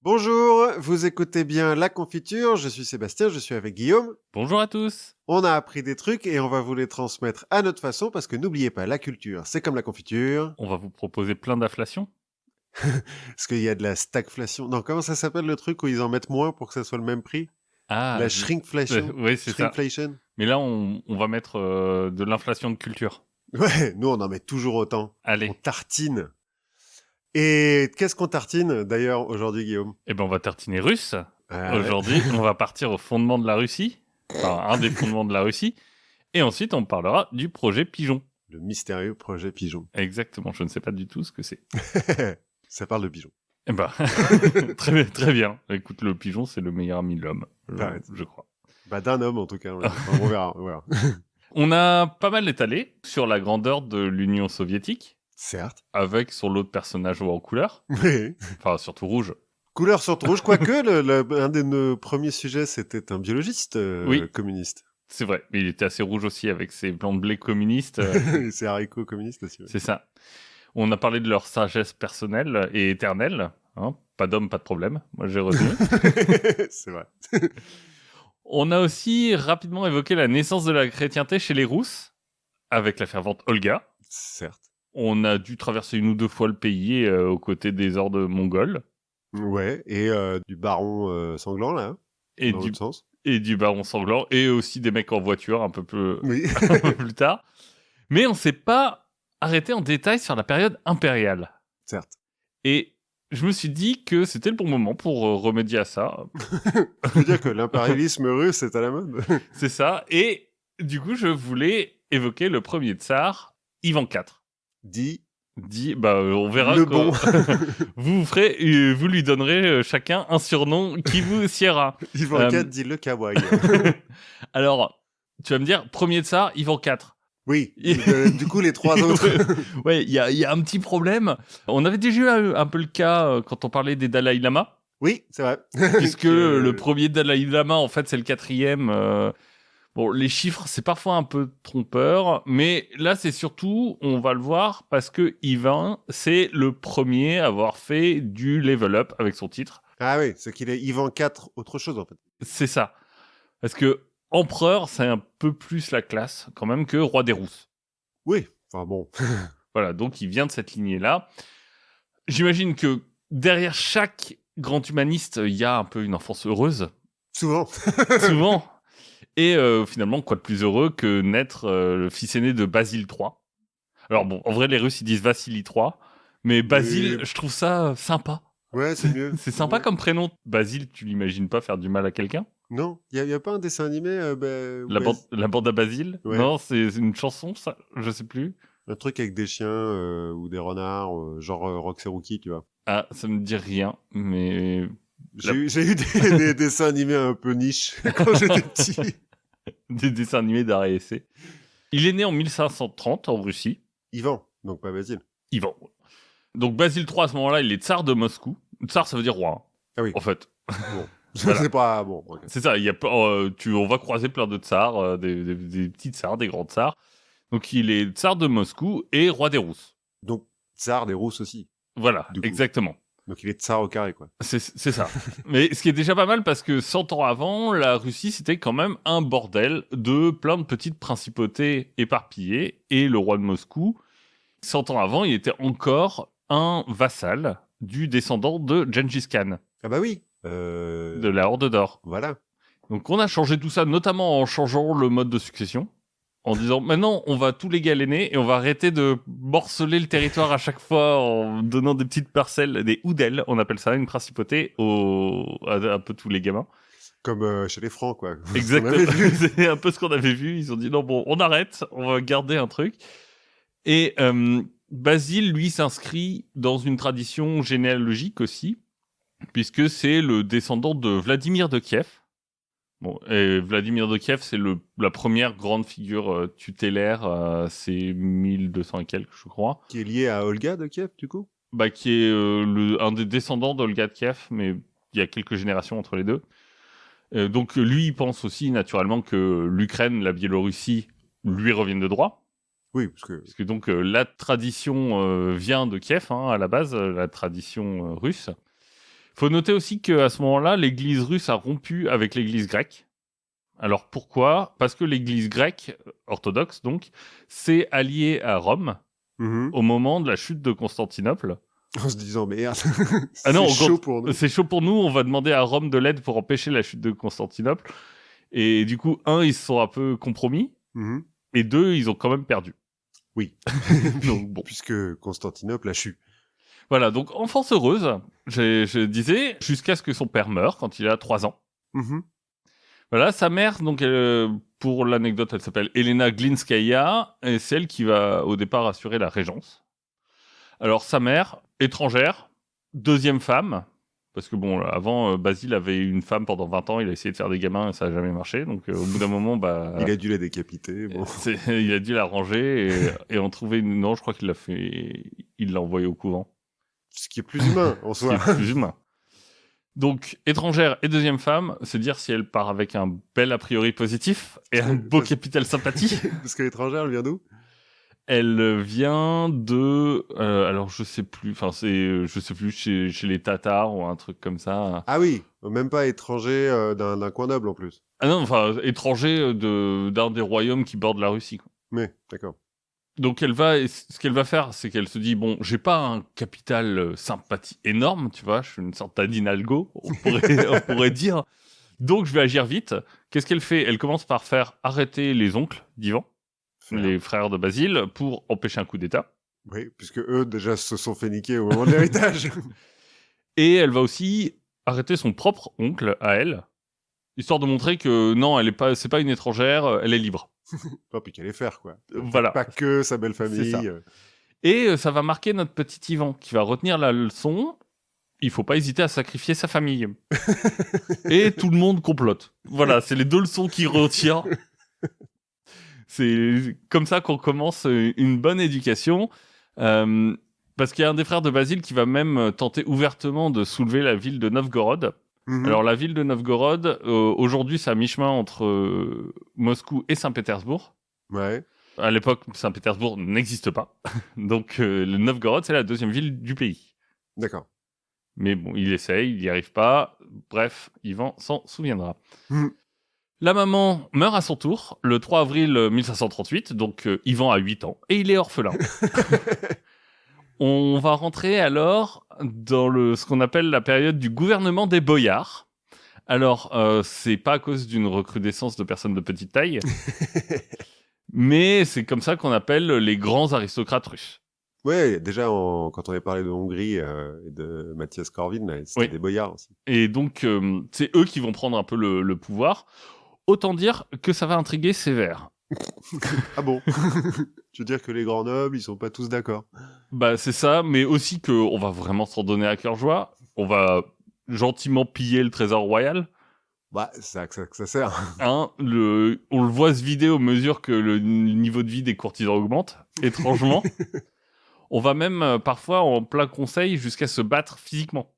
Bonjour, vous écoutez bien La Confiture, je suis Sébastien, je suis avec Guillaume. Bonjour à tous. On a appris des trucs et on va vous les transmettre à notre façon parce que n'oubliez pas, la culture, c'est comme la confiture. On va vous proposer plein d'inflation. Parce qu'il y a de la stagflation. Non, comment ça s'appelle le truc où ils en mettent moins pour que ça soit le même prix? La shrinkflation. Oui, c'est ça. Shrinkflation. Mais là, on va mettre de l'inflation de culture. Ouais, nous on en met toujours autant. Allez. On tartine. Et qu'est-ce qu'on tartine d'ailleurs aujourd'hui, Guillaume? Eh ben, on va tartiner russe. Ah, Aujourd'hui, on va partir au fondement de la Russie. Enfin, un des fondements de la Russie. Et ensuite, on parlera du projet Pigeon. le mystérieux projet Pigeon. Exactement. Je ne sais pas du tout ce que c'est. Ça parle de pigeon. Eh ben, très bien. Écoute, le pigeon, c'est le meilleur ami de l'homme, je crois. Bah d'un homme en tout cas. On verra. Voilà. On a pas mal étalé sur la grandeur de l'Union soviétique, Certes. avec son lot de personnages en couleur. Oui. Enfin, surtout rouge. Couleur sur rouge, quoique un de nos premiers sujets, c'était un biologiste Oui. communiste. C'est vrai, mais il était assez rouge aussi avec ses blancs de blé communistes. C'est haricots communistes aussi. Ouais. C'est ça. On a parlé de leur sagesse personnelle et éternelle. Hein, pas d'homme, pas de problème. Moi, j'ai retenu. C'est vrai. On a aussi rapidement évoqué la naissance de la chrétienté chez les Rousses, avec la fervente Olga. Certes. On a dû traverser une ou deux fois le pays aux côtés des hordes mongoles. Ouais, et du baron sanglant, là, hein, Et dans l'autre sens. Et du baron sanglant, et aussi des mecs en voiture un peu plus, Oui. un peu plus tard. Mais on s'est pas arrêté en détail sur la période impériale. Certes. Et je me suis dit que c'était le bon moment pour remédier à ça. Je veux dire que l'impérialisme russe est à la mode. C'est ça. Et du coup, je voulais évoquer le premier tsar, Ivan IV. Dit On verra le que bon. vous lui donnerez chacun un surnom qui vous siera. Ivan IV dit le kawaii. Alors, tu vas me dire, premier tsar, Ivan IV. Oui, du coup les trois autres. Ouais, il y a un petit problème. On avait déjà eu un peu le cas quand on parlait des Dalai Lama. Oui, c'est vrai. Puisque le premier Dalai Lama, en fait, c'est le quatrième. Bon, les chiffres, c'est parfois un peu trompeur, mais là, c'est surtout, on va le voir, parce que Ivan, c'est le premier à avoir fait du level up avec son titre. Ah oui, c'est qu'il est Ivan IV autre chose en fait. C'est ça. Parce que empereur, c'est un peu plus la classe, quand même, que roi des Rousses. Oui, enfin bon. Voilà, donc il vient de cette lignée-là. J'imagine que derrière chaque grand humaniste, il y a un peu une enfance heureuse. Souvent. Souvent. Et finalement, quoi de plus heureux que naître le fils aîné de Basile III. Alors bon, en vrai, les Russes, ils disent Vassili III. Mais Basile, je trouve ça sympa. Ouais, c'est mieux. C'est sympa comme prénom. Basile, tu l'imagines pas faire du mal à quelqu'un? Non, y a pas un dessin animé La bande à Basile? Ouais. Non, c'est une chanson, ça? Je sais plus. Un truc avec des chiens ou des renards, genre Rox et Rookie, tu vois. Ah, ça me dit rien, mais... J'ai eu des dessins animés un peu niche quand j'étais petit. Des dessins animés d'art et essai. Il est né en 1530 en Russie. Ivan, donc pas Basile. Ivan. Donc Basile III, à ce moment-là, il est tsar de Moscou. Tsar, ça veut dire roi. Hein, Ah oui. en fait. Bon. Voilà. C'est pas bon. Okay. C'est ça. Il y a, on va croiser plein de tsars, des petits tsars, des grands tsars. Donc il est tsar de Moscou et roi des Rousses. Donc tsar des Rousses aussi. Voilà, exactement. Donc il est tsar au carré, quoi. C'est ça. Mais ce qui est déjà pas mal parce que 100 ans avant, la Russie, c'était quand même un bordel de plein de petites principautés éparpillées. Et le roi de Moscou, 100 ans avant, il était encore un vassal du descendant de Gengis Khan. Ah bah oui. De la Horde d'Or. Voilà. Donc on a changé tout ça, notamment en changeant le mode de succession. En disant, maintenant, on va tout légaléner et on va arrêter de morceler le territoire à chaque fois en donnant des petites parcelles, des oudels, on appelle ça, une principauté, à un peu tous les gamins. Comme chez les Francs, quoi. Exactement. C'est un peu ce qu'on avait vu. Ils ont dit, non, bon, on arrête, on va garder un truc. Et Basile, lui, s'inscrit dans une tradition généalogique aussi, puisque c'est le descendant de Vladimir de Kiev. Bon, et Vladimir de Kiev, c'est la première grande figure tutélaire, c'est 1200 et quelques, je crois. Qui est lié à Olga de Kiev, du coup? Bah, qui est un des descendants d'Olga de Kiev, mais il y a quelques générations entre les deux. Donc lui, il pense aussi naturellement que l'Ukraine, la Biélorussie, lui reviennent de droit. Oui, parce que donc la tradition vient de Kiev, hein, à la base, la tradition russe. Faut noter aussi qu'à ce moment-là, l'église russe a rompu avec l'église grecque. Alors pourquoi ? Parce que l'église grecque, orthodoxe donc, s'est alliée à Rome au moment de la chute de Constantinople. En se disant, merde, chaud pour nous. C'est chaud pour nous, on va demander à Rome de l'aide pour empêcher la chute de Constantinople. Et du coup, ils se sont un peu compromis, et 2, ils ont quand même perdu. Oui, donc, bon. Puisque Constantinople a chu. Voilà, donc enfance heureuse, je disais, jusqu'à ce que son père meure quand il a 3 ans. Voilà, sa mère, donc pour l'anecdote, elle s'appelle Elena Glinskaya, et c'est elle qui va au départ assurer la régence. Alors sa mère, étrangère, 2e femme, parce que bon, avant, Basile avait une femme pendant 20 ans, il a essayé de faire des gamins et ça n'a jamais marché, donc au bout d'un moment, il a dû la décapiter. Bon. Il a dû la ranger et en trouver une... Non, je crois qu'il l'a envoyée au couvent. Ce qui est plus humain, en soi. Ce qui est plus humain. Donc, étrangère et 2e femme, se dire si elle part avec un bel a priori positif et un beau capital sympathie. Parce que l'étrangère, elle vient d'où ? Elle vient de... alors, je sais plus chez les Tatars ou un truc comme ça. Ah oui, même pas étranger d'un coin noble en plus. Ah non, enfin, étranger d'un des royaumes qui bordent la Russie, quoi. Mais, d'accord. Donc ce qu'elle va faire, c'est qu'elle se dit, bon, j'ai pas un capital sympathie énorme, tu vois, je suis une sorte d'Adinalgo, on pourrait dire. Donc je vais agir vite. Qu'est-ce qu'elle fait ? Elle commence par faire arrêter les oncles d'Ivan, les frères de Basile, pour empêcher un coup d'État. Oui, puisque eux déjà se sont fait niquer au moment de l'héritage. Et elle va aussi arrêter son propre oncle à elle, histoire de montrer que non, c'est pas une étrangère, elle est libre. Oh, puis qu'elle est faire, quoi. Voilà. Pas que sa belle famille. Ça. Et ça va marquer notre petit Ivan, qui va retenir la leçon. Il faut pas hésiter à sacrifier sa famille. Et tout le monde complote. Voilà, c'est les 2 leçons qu'il retient. C'est comme ça qu'on commence une bonne éducation. Parce qu'il y a un des frères de Basile qui va même tenter ouvertement de soulever la ville de Novgorod. Alors la ville de Novgorod, aujourd'hui, c'est à mi-chemin entre Moscou et Saint-Pétersbourg. Ouais. À l'époque, Saint-Pétersbourg n'existe pas. Donc le Novgorod, c'est la 2e ville du pays. D'accord. Mais bon, il essaye, il n'y arrive pas. Bref, Ivan s'en souviendra. La maman meurt à son tour le 3 avril 1538, donc Ivan a 8 ans, et il est orphelin. On va rentrer alors dans ce qu'on appelle la période du gouvernement des boyards. Alors, c'est pas à cause d'une recrudescence de personnes de petite taille, mais c'est comme ça qu'on appelle les grands aristocrates russes. Ouais, déjà, quand on avait parlé de Hongrie et de Mathias Corvin, c'était des boyards aussi. Et donc, c'est eux qui vont prendre un peu le pouvoir. Autant dire que ça va intriguer Sévère. Ah bon? Tu veux dire que les grands nobles, ils sont pas tous d'accord? Bah, c'est ça, mais aussi qu'on va vraiment s'en donner à cœur joie. On va gentiment piller le trésor royal. Bah, c'est ça que ça sert. On le voit se vider au mesure que le niveau de vie des courtisans augmente, étrangement. On va même, parfois, en plein conseil, jusqu'à se battre physiquement.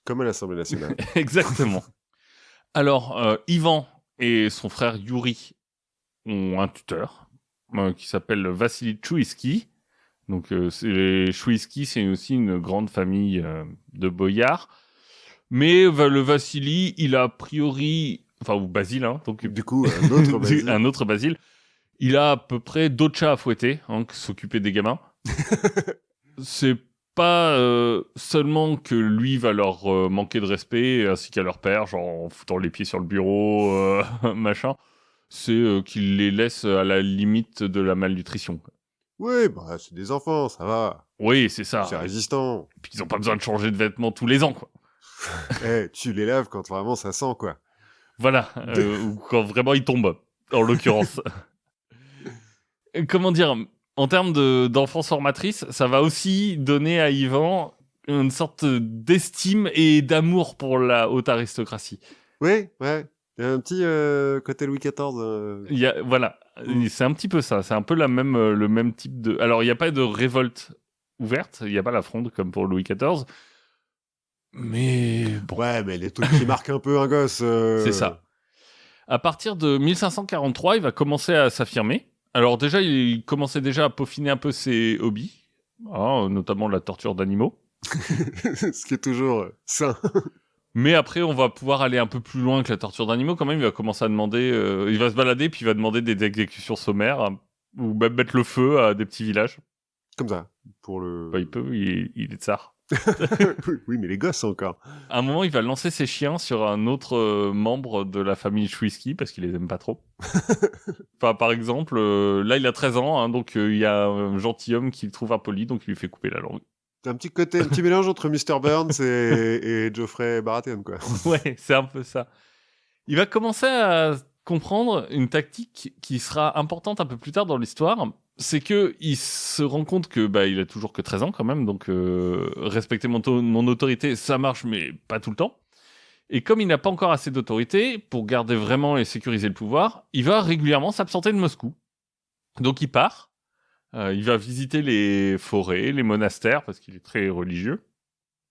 Comme à l'Assemblée nationale. Exactement. Alors, Ivan et son frère Yuri ont un tuteur qui s'appelle Vassili Chouïski. Donc, les Chouïski, c'est aussi une grande famille de boyards. Mais le Vassili, il a a priori... Enfin, ou Basile, hein. Donc, du coup, un autre Basile. Un autre Basile. Il a à peu près d'autres chats à fouetter, que s'occuper des gamins. C'est pas seulement que lui va leur manquer de respect, ainsi qu'à leur père, genre en foutant les pieds sur le bureau, machin. C'est qu'il les laisse à la limite de la malnutrition. Oui, bah c'est des enfants, ça va. Oui, c'est ça. C'est résistant. Et puis ils ont pas besoin de changer de vêtements tous les ans, quoi. Tu les laves quand vraiment ça sent, quoi. Voilà, ou quand vraiment ils tombent, en l'occurrence. Comment dire, en termes d'enfance formatrice, ça va aussi donner à Ivan une sorte d'estime et d'amour pour la haute aristocratie. Oui, ouais. Il y a un petit côté Louis XIV. Voilà, c'est un petit peu ça. C'est un peu le même type de... Alors, il n'y a pas de révolte ouverte, il n'y a pas la fronde comme pour Louis XIV. Mais bon. Ouais, mais les trucs qui marquent un peu un gosse. C'est ça. À partir de 1553, il va commencer à s'affirmer. Alors déjà, il commençait déjà à peaufiner un peu ses hobbies, notamment la torture d'animaux. Ce qui est toujours sain. Mais après, on va pouvoir aller un peu plus loin que la torture d'animaux. Quand même, il va commencer à demander... il va se balader, puis il va demander des exécutions sommaires, ou même mettre le feu à des petits villages. Comme ça, pour le... Bah, il peut, il est tsar. Oui, mais les gosses encore. À un moment, il va lancer ses chiens sur un autre membre de la famille Chouiski, parce qu'il les aime pas trop. Enfin, par exemple, là, il a 13 ans, hein, donc il y a un gentilhomme qui le trouve impoli, donc il lui fait couper la langue. Un petit mélange entre Mr. Burns et Geoffrey Baratheon, quoi. Ouais, c'est un peu ça. Il va commencer à comprendre une tactique qui sera importante un peu plus tard dans l'histoire. C'est que il se rend compte que il a toujours que 13 ans quand même, donc respecter mon autorité, ça marche, mais pas tout le temps. Et comme il n'a pas encore assez d'autorité pour garder vraiment et sécuriser le pouvoir, il va régulièrement s'absenter de Moscou. Donc il part. Il va visiter les forêts, les monastères, parce qu'il est très religieux.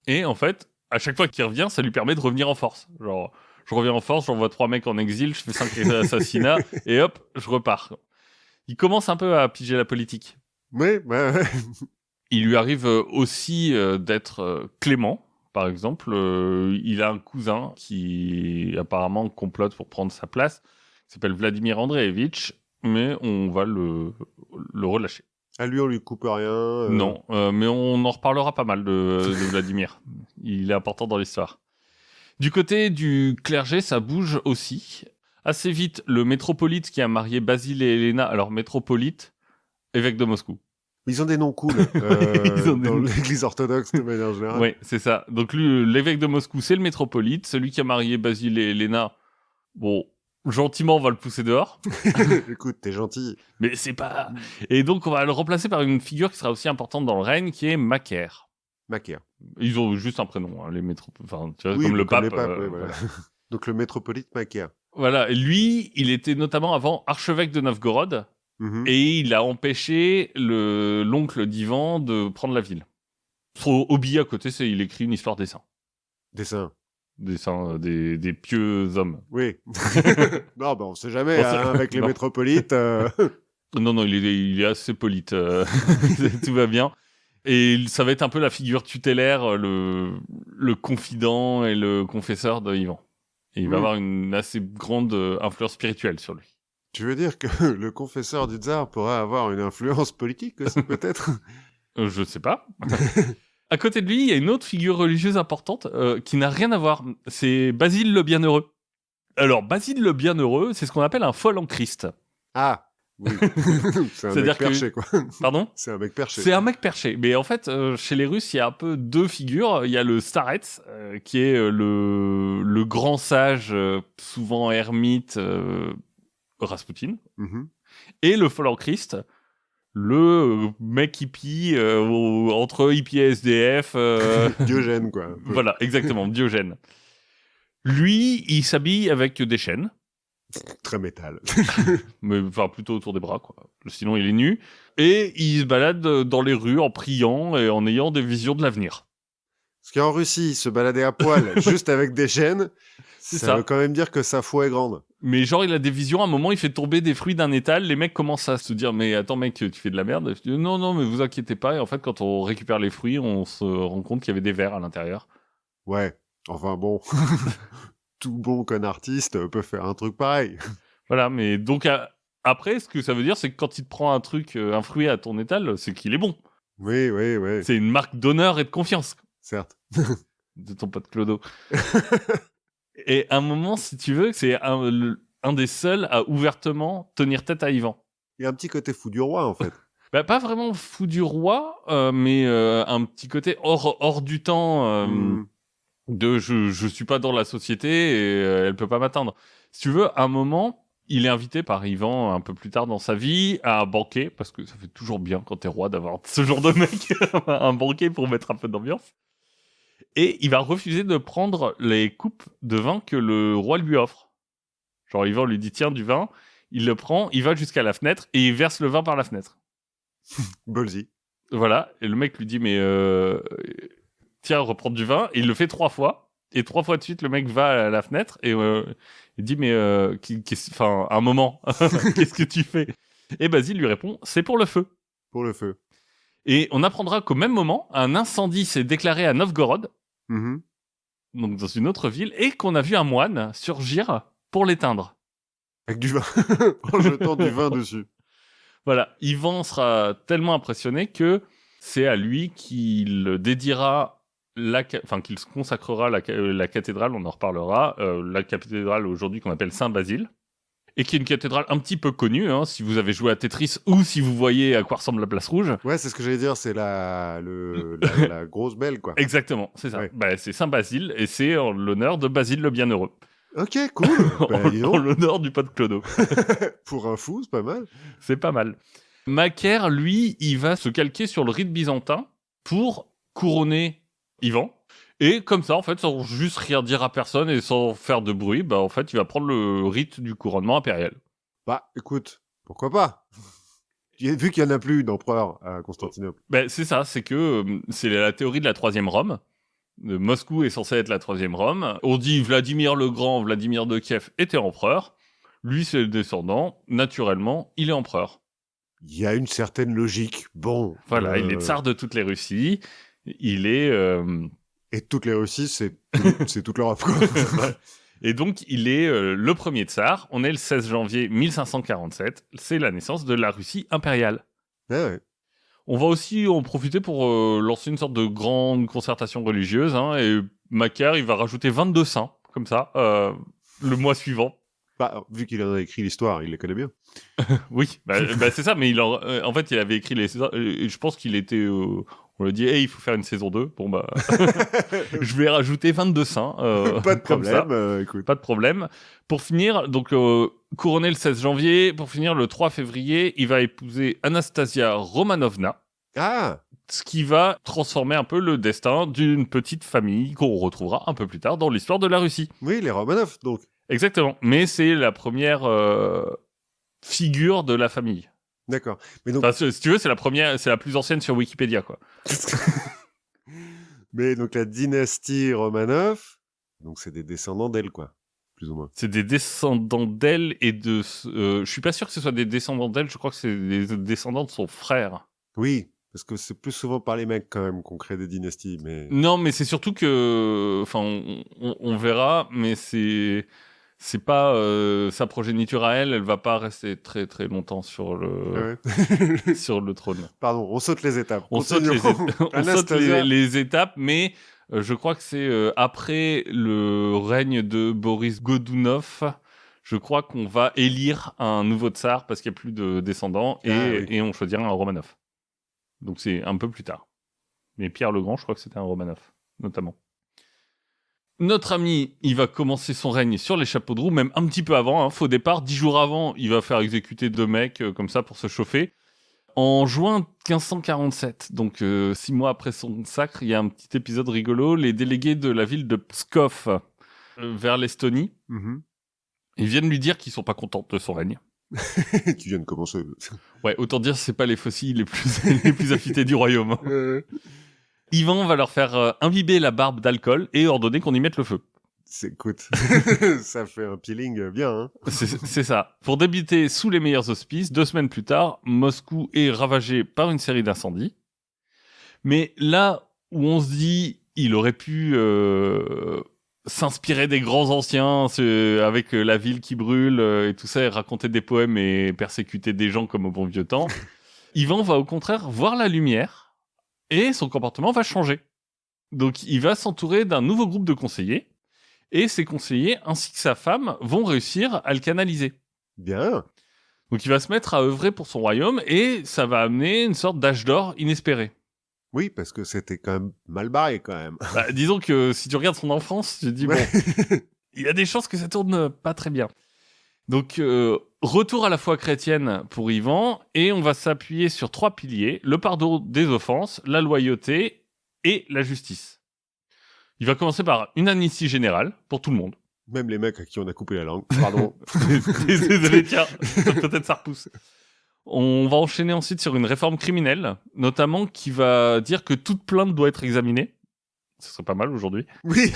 Et en fait, à chaque fois qu'il revient, ça lui permet de revenir en force. Genre, je reviens en force, j'envoie 3 mecs en exil, je fais 5 assassinats, et hop, je repars. Il commence un peu à piger la politique. Oui, ouais. Il lui arrive aussi d'être clément, par exemple. Il a un cousin qui apparemment complote pour prendre sa place, qui s'appelle Vladimir Andreevitch, mais on va le relâcher. À lui, on lui coupe rien. Non, mais on en reparlera pas mal de Vladimir. Il est important dans l'histoire. Du côté du clergé, ça bouge aussi. Assez vite, le métropolite qui a marié Basile et Helena, alors métropolite, évêque de Moscou. Ils ont des noms cool dans l'église orthodoxe de manière générale. Oui, c'est ça. Donc l'évêque de Moscou, c'est le métropolite. Celui qui a marié Basile et Helena, bon... Gentiment, on va le pousser dehors. Écoute, t'es gentil. Mais c'est pas... Et donc, on va le remplacer par une figure qui sera aussi importante dans le règne, qui est Macaire. Macaire. Ils ont juste un prénom, hein, les enfin, tu vois, oui, comme le pape. Oui, voilà. Donc, le métropolite Macaire. Voilà. Et lui, il était notamment avant archevêque de Novgorod, et il a empêché l'oncle d'Ivan de prendre la ville. Son hobby à côté, c'est il écrit une histoire des saints. Des saints. Des pieux hommes. Oui. Non, on sait jamais, avec les métropolites. Non, il est assez polite. Tout va bien. Et ça va être un peu la figure tutélaire, le confident et le confesseur de Ivan. Et il va avoir une assez grande influence spirituelle sur lui. Tu veux dire que le confesseur du tsar pourra avoir une influence politique aussi, peut-être? Je sais pas. À côté de lui, il y a une autre figure religieuse importante qui n'a rien à voir. C'est Basile le Bienheureux. Alors, Basile le Bienheureux, c'est ce qu'on appelle un fol en Christ. Ah, oui. C'est un mec perché, quoi. Pardon ? C'est un mec perché. C'est un mec perché. Mais en fait, chez les Russes, il y a un peu deux figures. Il y a le starets, qui est le grand sage, souvent ermite, Rasputin. Et le fol en Christ, le mec hippie entre hippie et SDF. Diogène, quoi. Voilà, exactement, Diogène. Lui, il s'habille avec des chaînes. Très métal. Mais enfin, plutôt autour des bras, quoi. Sinon, il est nu. Et il se balade dans les rues en priant et en ayant des visions de l'avenir. Parce qu'en Russie, se balader à poil juste avec des chaînes, ça veut quand même dire que sa foi est grande. Mais genre, il a des visions, à un moment, il fait tomber des fruits d'un étal, les mecs commencent à se dire « Mais attends mec, tu fais de la merde ?» Je dis « Non, mais vous inquiétez pas. » Et en fait, quand on récupère les fruits, on se rend compte qu'il y avait des vers à l'intérieur. Ouais, enfin bon, tout bon qu'un artiste peut faire un truc pareil. Voilà, mais donc après, ce que ça veut dire, c'est que quand il te prend un fruit à ton étal, c'est qu'il est bon. Oui. C'est une marque d'honneur et de confiance. Certes. De ton pote Clodo. Et à un moment, si tu veux, c'est un des seuls à ouvertement tenir tête à Ivan. Il y a un petit côté fou du roi, en fait. Pas vraiment fou du roi, mais un petit côté hors du temps de je suis pas dans la société et elle peut pas m'atteindre. Si tu veux, à un moment, il est invité par Ivan un peu plus tard dans sa vie à un banquet, parce que ça fait toujours bien quand t'es roi d'avoir ce genre de mec, un banquet pour mettre un peu d'ambiance. Et il va refuser de prendre les coupes de vin que le roi lui offre. Genre, Ivan lui dit, tiens, du vin. Il le prend, il va jusqu'à la fenêtre et il verse le vin par la fenêtre. Ballsy. Voilà. Et le mec lui dit, mais tiens, reprendre du vin. Et il le fait 3 fois. Et 3 fois de suite, le mec va à la fenêtre et il dit, mais un moment, qu'est-ce que tu fais? Et Basile lui répond, c'est pour le feu. Pour le feu. Et on apprendra qu'au même moment, un incendie s'est déclaré à Novgorod, donc dans une autre ville, et qu'on a vu un moine surgir pour l'éteindre. Avec du vin, en jetant du vin dessus. Voilà, Ivan sera tellement impressionné que c'est à lui qu'il dédiera, qu'il se consacrera la cathédrale, on en reparlera, la cathédrale aujourd'hui qu'on appelle Saint-Basile, et qui est une cathédrale un petit peu connue, hein, si vous avez joué à Tetris ou si vous voyez à quoi ressemble la place rouge. Ouais, c'est ce que j'allais dire, c'est la grosse belle, quoi. Exactement, c'est ça. Ouais. C'est Saint-Basile, et c'est en l'honneur de Basile le Bienheureux. Ok, cool. En l'honneur du pote Clodo. Pour un fou, c'est pas mal. C'est pas mal. Macaire, lui, il va se calquer sur le rite byzantin pour couronner Ivan. Et comme ça, en fait, sans juste rien dire à personne et sans faire de bruit, en fait, il va prendre le rite du couronnement impérial. Bah, écoute, pourquoi pas ? Vu qu'il n'y en a plus d'empereur à Constantinople. C'est ça, c'est que c'est la théorie de la troisième Rome. Moscou est censé être la troisième Rome. On dit Vladimir le Grand, Vladimir de Kiev était empereur. Lui, c'est le descendant. Naturellement, il est empereur. Il y a une certaine logique. Bon. Voilà, il est tsar de toutes les Russies. Il est... Et toutes les Russies, c'est toute l'Europe, quoi. Et donc, il est le premier tsar. On est le 16 janvier 1547. C'est la naissance de la Russie impériale. Ouais. On va aussi en profiter pour lancer une sorte de grande concertation religieuse. Hein, et Macaire, il va rajouter 22 saints, comme ça, le mois suivant. Vu qu'il en a écrit l'histoire, il les connaît bien. Oui, c'est ça. Mais en fait, il avait écrit les... je pense qu'il était... on lui a dit, il faut faire une saison 2. Bon, je vais rajouter 22 saints. Pas de problème, écoute. Pas de problème. Pour finir, donc, couronné le 16 janvier, pour finir, le 3 février, il va épouser Anastasia Romanovna. Ah! Ce qui va transformer un peu le destin d'une petite famille qu'on retrouvera un peu plus tard dans l'histoire de la Russie. Oui, les Romanov, donc. Exactement. Mais c'est la première figure de la famille. D'accord. Mais donc... si tu veux, c'est la plus ancienne sur Wikipédia, quoi. Mais donc la dynastie Romanov, donc c'est des descendants d'elle, quoi, plus ou moins. C'est des descendants d'elle et de... je suis pas sûr que ce soit des descendants d'elle, je crois que c'est des descendants de son frère. Oui, parce que c'est plus souvent par les mecs, quand même, qu'on crée des dynasties, mais... Non, mais c'est surtout que... Enfin, on verra, mais c'est pas sa progéniture à elle va pas rester très très longtemps sur le sur le trône. Pardon, on saute les étapes. On saute les étapes, mais je crois que c'est après le règne de Boris Godunov, je crois qu'on va élire un nouveau tsar parce qu'il n'y a plus de descendants et on choisira un Romanov. Donc c'est un peu plus tard. Mais Pierre le Grand, je crois que c'était un Romanov, notamment. Notre ami, il va commencer son règne sur les chapeaux de roue, même un petit peu avant. Faux départ, 10 jours avant, il va faire exécuter 2 mecs comme ça pour se chauffer. En juin 1547, donc 6 mois après son sacre, il y a un petit épisode rigolo. Les délégués de la ville de Pskov, vers l'Estonie, ils viennent lui dire qu'ils sont pas contents de son règne. Qui viennent commencer. Ouais, autant dire c'est pas les fossiles les plus affûtés du royaume. Ivan va leur faire imbiber la barbe d'alcool et ordonner qu'on y mette le feu. Écoute, ça fait un peeling bien, hein. C'est ça. Pour débuter sous les meilleurs auspices, 2 semaines plus tard, Moscou est ravagé par une série d'incendies. Mais là où on se dit, il aurait pu s'inspirer des grands anciens avec la ville qui brûle et tout ça, et raconter des poèmes et persécuter des gens comme au bon vieux temps, Ivan va au contraire voir la lumière. Et son comportement va changer. Donc, il va s'entourer d'un nouveau groupe de conseillers. Et ces conseillers, ainsi que sa femme, vont réussir à le canaliser. Bien. Donc, il va se mettre à œuvrer pour son royaume. Et ça va amener une sorte d'âge d'or inespéré. Oui, parce que c'était quand même mal barré, quand même. Disons que si tu regardes son enfance, tu te dis, bon, il y a des chances que ça tourne pas très bien. Donc, retour à la foi chrétienne pour Ivan, et on va s'appuyer sur 3 piliers, le pardon des offenses, la loyauté et la justice. Il va commencer par une amnistie générale pour tout le monde. Même les mecs à qui on a coupé la langue. Pardon. Désolé, tiens, peut-être ça repousse. On va enchaîner ensuite sur une réforme criminelle, notamment qui va dire que toute plainte doit être examinée. Ce serait pas mal aujourd'hui. Oui.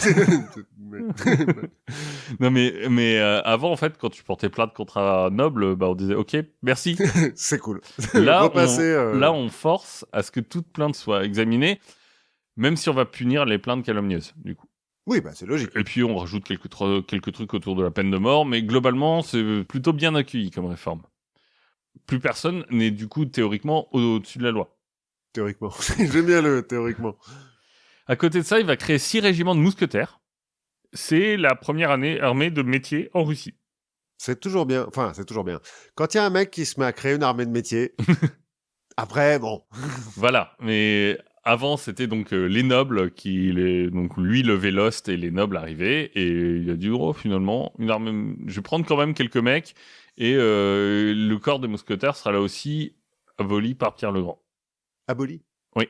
Non, mais avant, en fait, quand tu portais plainte contre un noble, bah, on disait OK, merci. C'est cool. Là, on force à ce que toute plainte soit examinée, même si on va punir les plaintes calomnieuses, du coup. Oui, bah c'est logique. Et puis, on rajoute quelques trucs autour de la peine de mort, mais globalement, c'est plutôt bien accueilli comme réforme. Plus personne n'est, du coup, théoriquement au-dessus de la loi. Théoriquement. J'aime bien le théoriquement. À côté de ça, il va créer 6 régiments de mousquetaires. C'est la première armée de métier en Russie. C'est toujours bien. Enfin, c'est toujours bien. Quand il y a un mec qui se met à créer une armée de métier, après, bon. Voilà, mais avant, c'était donc les nobles donc lui levait l'ost et les nobles arrivaient, et il a dit, oh, finalement, une armée, je vais prendre quand même quelques mecs, et le corps des mousquetaires sera là aussi aboli par Pierre le Grand. Aboli? Oui.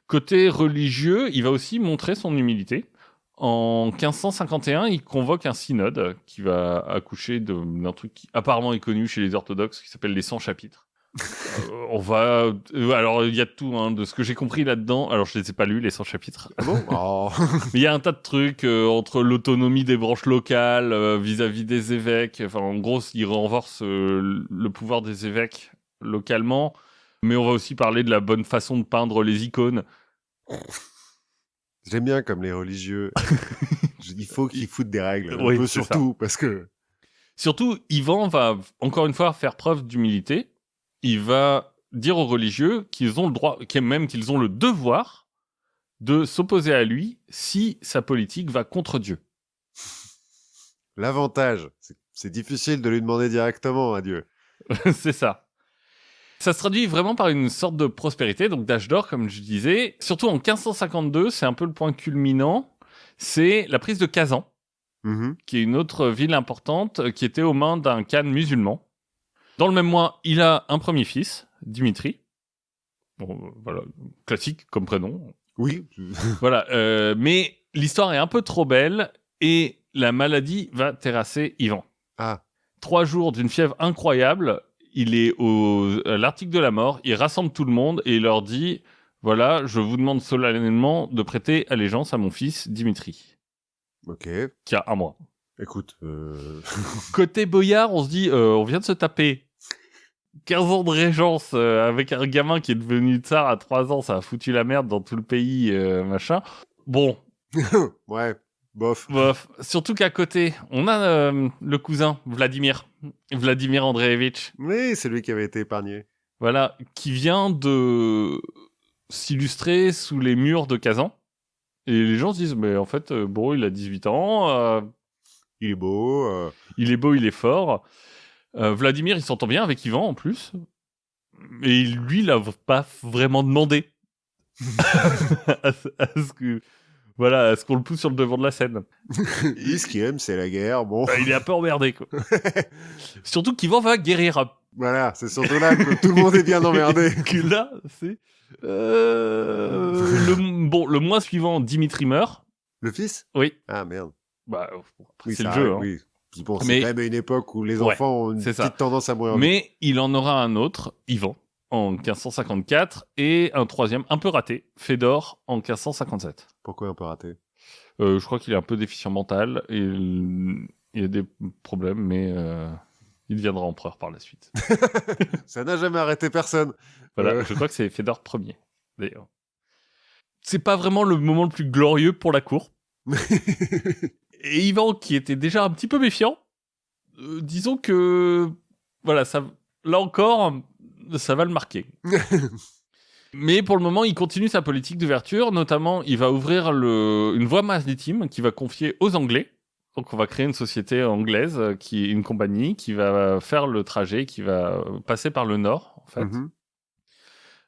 Côté religieux, il va aussi montrer son humilité. En 1551, il convoque un synode qui va accoucher d'un truc qui apparemment est connu chez les orthodoxes, qui s'appelle les 100 chapitres. Alors, il y a de tout, hein, de ce que j'ai compris là-dedans. Alors, je ne les ai pas lus, les 100 chapitres. Ah bon? Oh. Mais il y a un tas de trucs entre l'autonomie des branches locales vis-à-vis des évêques. Enfin, en gros, il renforce le pouvoir des évêques localement. Mais on va aussi parler de la bonne façon de peindre les icônes. J'aime bien comme les religieux. Il faut qu'ils foutent des règles. Oui, un peu surtout, parce que... Surtout, Ivan va, encore une fois, faire preuve d'humilité. Il va dire aux religieux qu'ils ont le droit, même qu'ils ont le devoir de s'opposer à lui si sa politique va contre Dieu. L'avantage, c'est difficile de lui demander directement à Dieu. C'est ça. Ça se traduit vraiment par une sorte de prospérité, donc d'âge d'or, comme je disais. Surtout en 1552, c'est un peu le point culminant. C'est la prise de Kazan, qui est une autre ville importante, qui était aux mains d'un khan musulman. Dans le même mois, il a un premier fils, Dimitri. Bon, voilà, classique comme prénom. Oui. Voilà, mais l'histoire est un peu trop belle et la maladie va terrasser Ivan. Ah. 3 jours d'une fièvre incroyable, il est à l'article de la mort, il rassemble tout le monde et il leur dit « Voilà, je vous demande solennellement de prêter allégeance à mon fils Dimitri. » Ok. Qui a 1 mois. Écoute. Côté Boyard, on se dit on vient de se taper 15 ans de régence avec un gamin qui est devenu tsar à 3 ans, ça a foutu la merde dans tout le pays, machin. Bon. Ouais, bof. Surtout qu'à côté, on a le cousin, Vladimir Andreevitch. Oui, c'est lui qui avait été épargné. Voilà, qui vient de s'illustrer sous les murs de Kazan. Et les gens se disent, mais en fait, bon, il a 18 ans. Il est beau. Il est beau, il est fort. Vladimir, il s'entend bien avec Ivan, en plus. Et lui, il n'a pas vraiment demandé à ce qu'on le pousse sur le devant de la scène. Ce qu'il aime, c'est la guerre. Bon. Il est un peu emmerdé, quoi. Surtout qu'Ivan va guérir. Voilà, c'est surtout là que tout le monde est bien emmerdé. Que là, c'est... le mois suivant, Dimitri meurt. Le fils? Oui. Ah, merde. Bah, oui, c'est le jeu. Oui. Bon, c'est quand même une époque où les enfants ont une petite tendance à mourir. Mais il en aura un autre, Ivan, en 1554, et un troisième, un peu raté, Fédor, en 1557. Pourquoi un peu raté? Je crois qu'il est un peu déficient mental, et il a des problèmes, mais il deviendra empereur par la suite. Ça n'a jamais arrêté personne. Voilà, je crois que c'est Fédor Ier, d'ailleurs. C'est pas vraiment le moment le plus glorieux pour la cour. Et Ivan, qui était déjà un petit peu méfiant, disons que, voilà, ça, là encore, ça va le marquer. Mais pour le moment, il continue sa politique d'ouverture. Notamment, il va ouvrir une voie maritime qu'il va confier aux Anglais. Donc, on va créer une société anglaise, qui est une compagnie, qui va faire le trajet, qui va passer par le nord, en fait.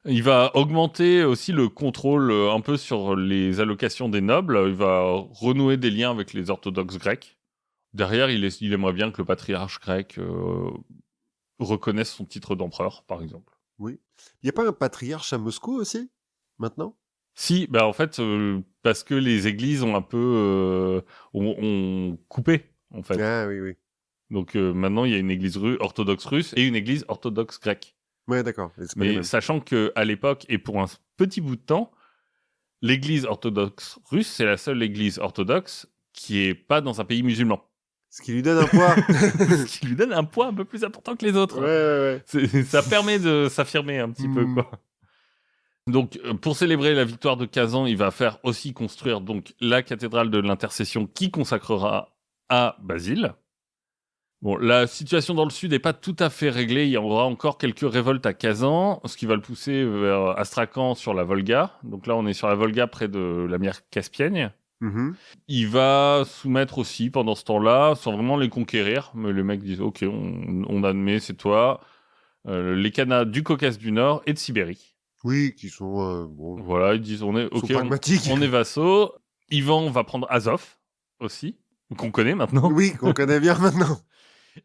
Il va augmenter aussi le contrôle un peu sur les allocations des nobles. Il va renouer des liens avec les orthodoxes grecs. Derrière, il aimerait bien que le patriarche grec reconnaisse son titre d'empereur, par exemple. Oui. Il n'y a pas un patriarche à Moscou aussi, maintenant? Si, bah en fait, parce que les églises ont un peu ont coupé, en fait. Ah oui. Donc maintenant, il y a une église orthodoxe russe et une église orthodoxe grecque. Ouais, d'accord. Mais sachant qu'à l'époque, et pour un petit bout de temps, l'église orthodoxe russe, c'est la seule église orthodoxe qui est pas dans un pays musulman. Ce qui lui donne un poids. Ce qui lui donne un poids un peu plus important que les autres. Ouais. Ça permet de s'affirmer un petit peu, quoi. Donc, pour célébrer la victoire de Kazan, il va faire aussi construire donc la cathédrale de l'Intercession qui consacrera à Basile. Bon, la situation dans le sud n'est pas tout à fait réglée. Il y aura encore quelques révoltes à Kazan, ce qui va le pousser vers Astrakhan sur la Volga. Donc là, on est sur la Volga près de la mer Caspienne. Il va soumettre aussi pendant ce temps-là, sans vraiment les conquérir. Mais les mecs disent, OK, on admet, c'est toi. Les Khanats du Caucase du Nord et de Sibérie. Oui, qui sont... bon, voilà, ils disent, on est pragmatiques. On est vassaux. Ivan va prendre Azov aussi, qu'on connaît maintenant. Oui, qu'on connaît bien maintenant.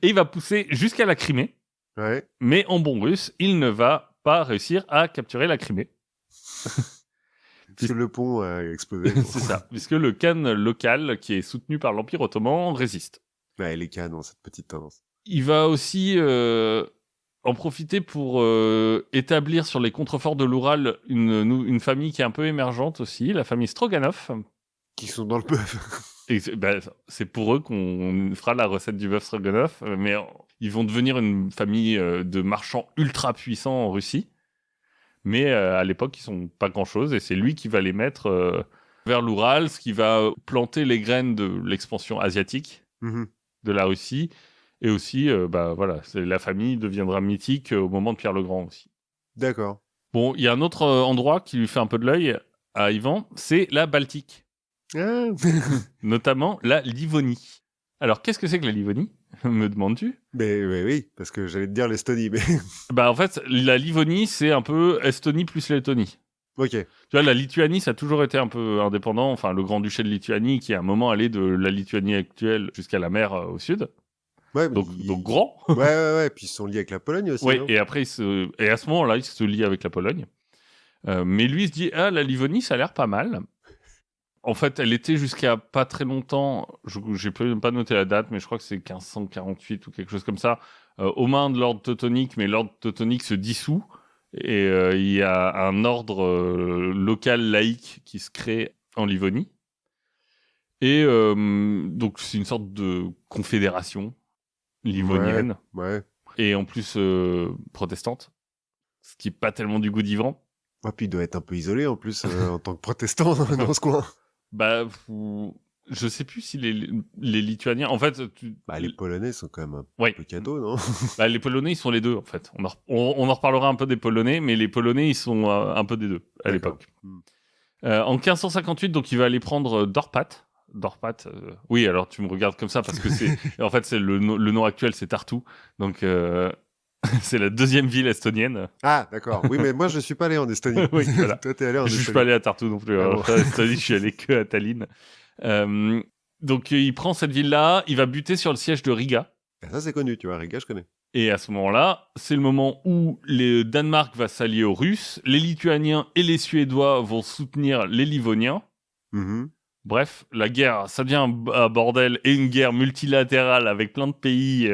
Et il va pousser jusqu'à la Crimée. Ouais. Mais en bon russe, il ne va pas réussir à capturer la Crimée. Puisque le pont a explosé. C'est ça, puisque le Khan local, qui est soutenu par l'Empire ottoman, résiste. Ouais, les Khans ont cette petite tendance. Il va aussi en profiter pour établir sur les contreforts de l'Oural une famille qui est un peu émergente aussi, la famille Stroganov. Qui sont dans le bœuf. Et c'est pour eux qu'on fera la recette du bœuf Stroganov, mais ils vont devenir une famille de marchands ultra puissants en Russie. Mais à l'époque, ils sont pas grand-chose, et c'est lui qui va les mettre vers l'Oural, ce qui va planter les graines de l'expansion asiatique de la Russie. Et aussi, voilà, la famille deviendra mythique au moment de Pierre le Grand aussi. D'accord. Bon, il y a un autre endroit qui lui fait un peu de l'œil à Ivan, c'est la Baltique. Ah. Notamment la Livonie. Alors, qu'est-ce que c'est que la Livonie, me demandes-tu? Mais oui, parce que j'allais te dire l'Estonie, mais... En fait, la Livonie, c'est un peu Estonie plus Lettonie. Ok. Tu vois, la Lituanie, ça a toujours été un peu indépendant. Enfin, le Grand-Duché de Lituanie, qui à un moment allait de la Lituanie actuelle jusqu'à la mer au sud. Ouais, donc grand. Ouais. Puis ils sont liés avec la Pologne aussi. Ouais, et après, et à ce moment-là, ils se lient avec la Pologne. Mais lui, il se dit, la Livonie, ça a l'air pas mal. En fait, elle était jusqu'à pas très longtemps, j'ai pas noté la date, mais je crois que c'est 1548 ou quelque chose comme ça, aux mains de l'ordre teutonique, mais l'ordre teutonique se dissout, et il y a un ordre local laïque qui se crée en Livonie. Et donc, c'est une sorte de confédération livonienne, et en plus protestante, ce qui n'est pas tellement du goût d'Ivan. Ouais, puis il doit être un peu isolé en plus en tant que protestant dans ce coin. Je sais plus si les Lituaniens, en fait, les Polonais sont quand même un peu cadeaux, non? Les Polonais, ils sont les deux, en fait. On en reparlera un peu des Polonais, mais les Polonais, ils sont un peu des deux à l'époque. En 1558, donc, il va aller prendre Dorpat. Oui, alors tu me regardes comme ça parce que en fait, c'est le nom actuel, c'est Tartu. Donc, c'est la deuxième ville estonienne. Ah, d'accord. Oui, mais moi, je suis pas allé en Estonie. Oui, voilà. Toi, t'es allé en Estonie. Je suis pas allé à Tartu non plus. En Estonie, je suis allé que à Tallinn. Donc, il prend cette ville-là, il va buter sur le siège de Riga. Ça, c'est connu, tu vois. Riga, je connais. Et à ce moment-là, c'est le moment où le Danemark va s'allier aux Russes, les Lituaniens et les Suédois vont soutenir les Livoniens. Bref, la guerre, ça devient un bordel, et une guerre multilatérale avec plein de pays...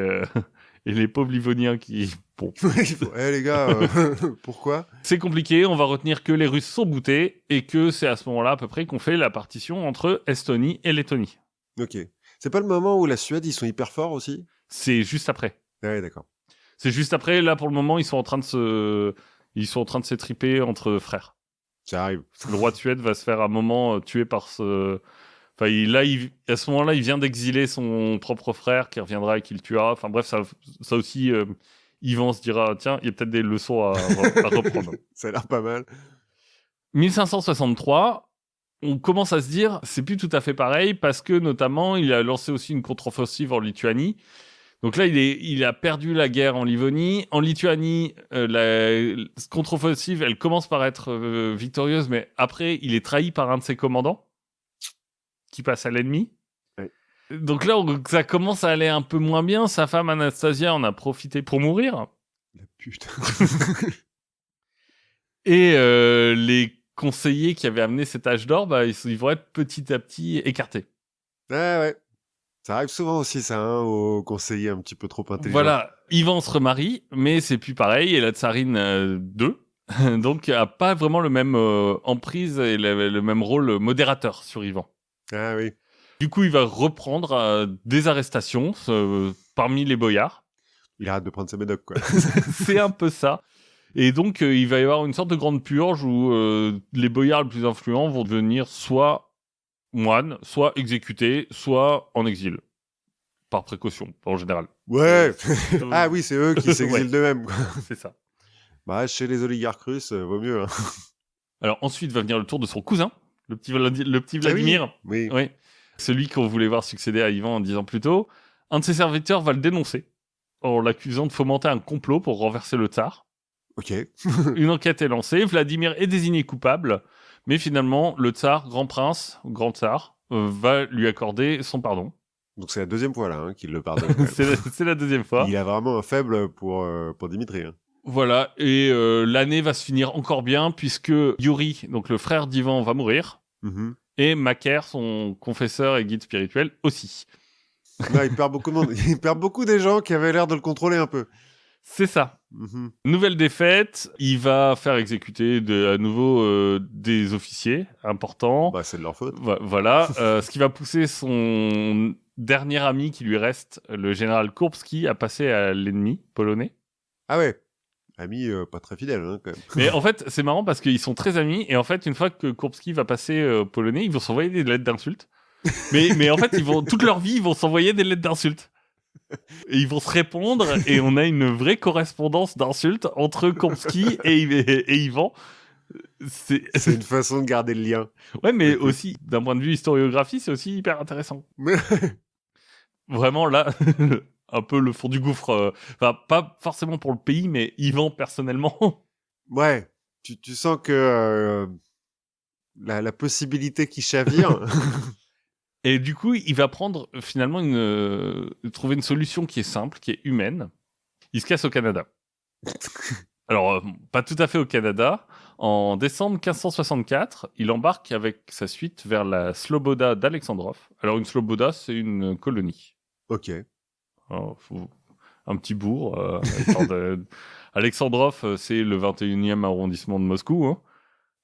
et les pauvres Livoniens qui... Bon. Les gars, pourquoi? C'est compliqué, on va retenir que les Russes sont boutés, et que c'est à ce moment-là à peu près qu'on fait la partition entre Estonie et Lettonie. Ok. C'est pas le moment où la Suède, ils sont hyper forts aussi? C'est juste après. Ouais, d'accord. C'est juste après, là pour le moment, ils sont en train de s'étriper entre frères. Ça arrive. Le roi de Suède va se faire à un moment tuer par ce... Enfin, à ce moment-là, il vient d'exiler son propre frère qui reviendra et qui le tuera. Enfin bref, ça aussi, Ivan se dira, tiens, il y a peut-être des leçons à reprendre. Ça a l'air pas mal. 1563, on commence à se dire, c'est plus tout à fait pareil, parce que notamment, il a lancé aussi une contre-offensive en Lituanie. Donc là, il a perdu la guerre en Livonie. En Lituanie, la contre-offensive, elle commence par être victorieuse, mais après, il est trahi par un de ses commandants, qui passe à l'ennemi. Ouais. Donc là, ça commence à aller un peu moins bien. Sa femme Anastasia en a profité pour mourir. La putain. Et les conseillers qui avaient amené cet âge d'or, ils vont être petit à petit écartés. Ouais. Ça arrive souvent aussi, ça, aux conseillers un petit peu trop intelligents. Voilà, Ivan se remarie, mais c'est plus pareil. Et la tsarine 2, Donc, a pas vraiment le même emprise et le même rôle modérateur sur Ivan. Ah oui. Du coup, il va reprendre des arrestations parmi les boyards. Il arrête de prendre ses médocs, quoi. C'est un peu ça. Et donc, il va y avoir une sorte de grande purge où les boyards les plus influents vont devenir soit moines, soit exécutés, soit en exil. Par précaution, en général. Ouais. Ah oui, c'est eux qui s'exilent Ouais. d'eux-mêmes, quoi. C'est ça. Bah, chez les oligarques russes, vaut mieux. Hein. Alors ensuite va venir le tour de son cousin, le petit Vladimir. Ah oui. Oui. Celui qu'on voulait voir succéder à Ivan 10 ans plus tôt. Un de ses serviteurs va le dénoncer en l'accusant de fomenter un complot pour renverser le tsar. Ok. Une enquête est lancée, Vladimir est désigné coupable, mais finalement le tsar, grand tsar, va lui accorder son pardon. Donc c'est la deuxième fois là hein, qu'il le pardonne. C'est la deuxième fois. Il a vraiment un faible pour Dimitri. Hein. Voilà, et l'année va se finir encore bien puisque Yuri, donc le frère d'Ivan, va mourir, et Macaire, son confesseur et guide spirituel, aussi. Là, il perd beaucoup de monde. Il perd beaucoup des gens qui avaient l'air de le contrôler un peu. C'est ça. Nouvelle défaite, il va faire exécuter à nouveau des officiers importants. Bah, c'est de leur faute. Voilà, ce qui va pousser son dernier ami qui lui reste, le général Kurbski, à passer à l'ennemi polonais. Ah ouais. Amis pas très fidèles, hein, quand même. Mais en fait, c'est marrant parce qu'ils sont très amis. Et en fait, une fois que Kurbski va passer polonais, ils vont s'envoyer des lettres d'insultes. mais en fait, toute leur vie, ils vont s'envoyer des lettres d'insultes. Et ils vont se répondre. Et on a une vraie correspondance d'insultes entre Kurbski et Ivan. C'est une façon de garder le lien. Ouais, mais aussi, d'un point de vue historiographie, c'est aussi hyper intéressant. Vraiment, là... un peu le fond du gouffre. Enfin, pas forcément pour le pays, mais Ivan personnellement. Ouais, tu sens que la possibilité qui chavire. Et du coup, il va prendre finalement trouver une solution qui est simple, qui est humaine. Il se casse au Canada. Alors, pas tout à fait au Canada. En décembre 1564, il embarque avec sa suite vers la Sloboda d'Alexandrov. Alors, une Sloboda, c'est une colonie. Ok. Alors, un petit bourg. Alexandrov, c'est le 21e arrondissement de Moscou. Hein.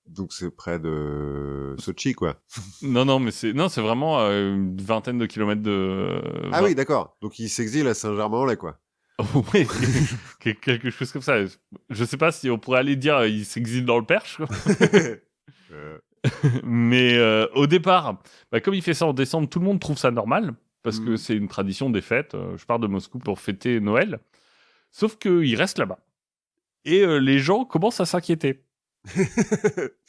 Donc c'est près de Sochi, quoi. Non, mais c'est vraiment une vingtaine de kilomètres de... Ah oui, d'accord. Donc il s'exile à Saint-Germain-en-Laye, quoi. Oui, quelque chose comme ça. Je sais pas si on pourrait aller dire il s'exile dans le Perche. Quoi. Mais au départ, comme il fait ça en décembre, tout le monde trouve ça normal. Parce que c'est une tradition des fêtes. Je pars de Moscou pour fêter Noël. Sauf qu'il reste là-bas. Et les gens commencent à s'inquiéter.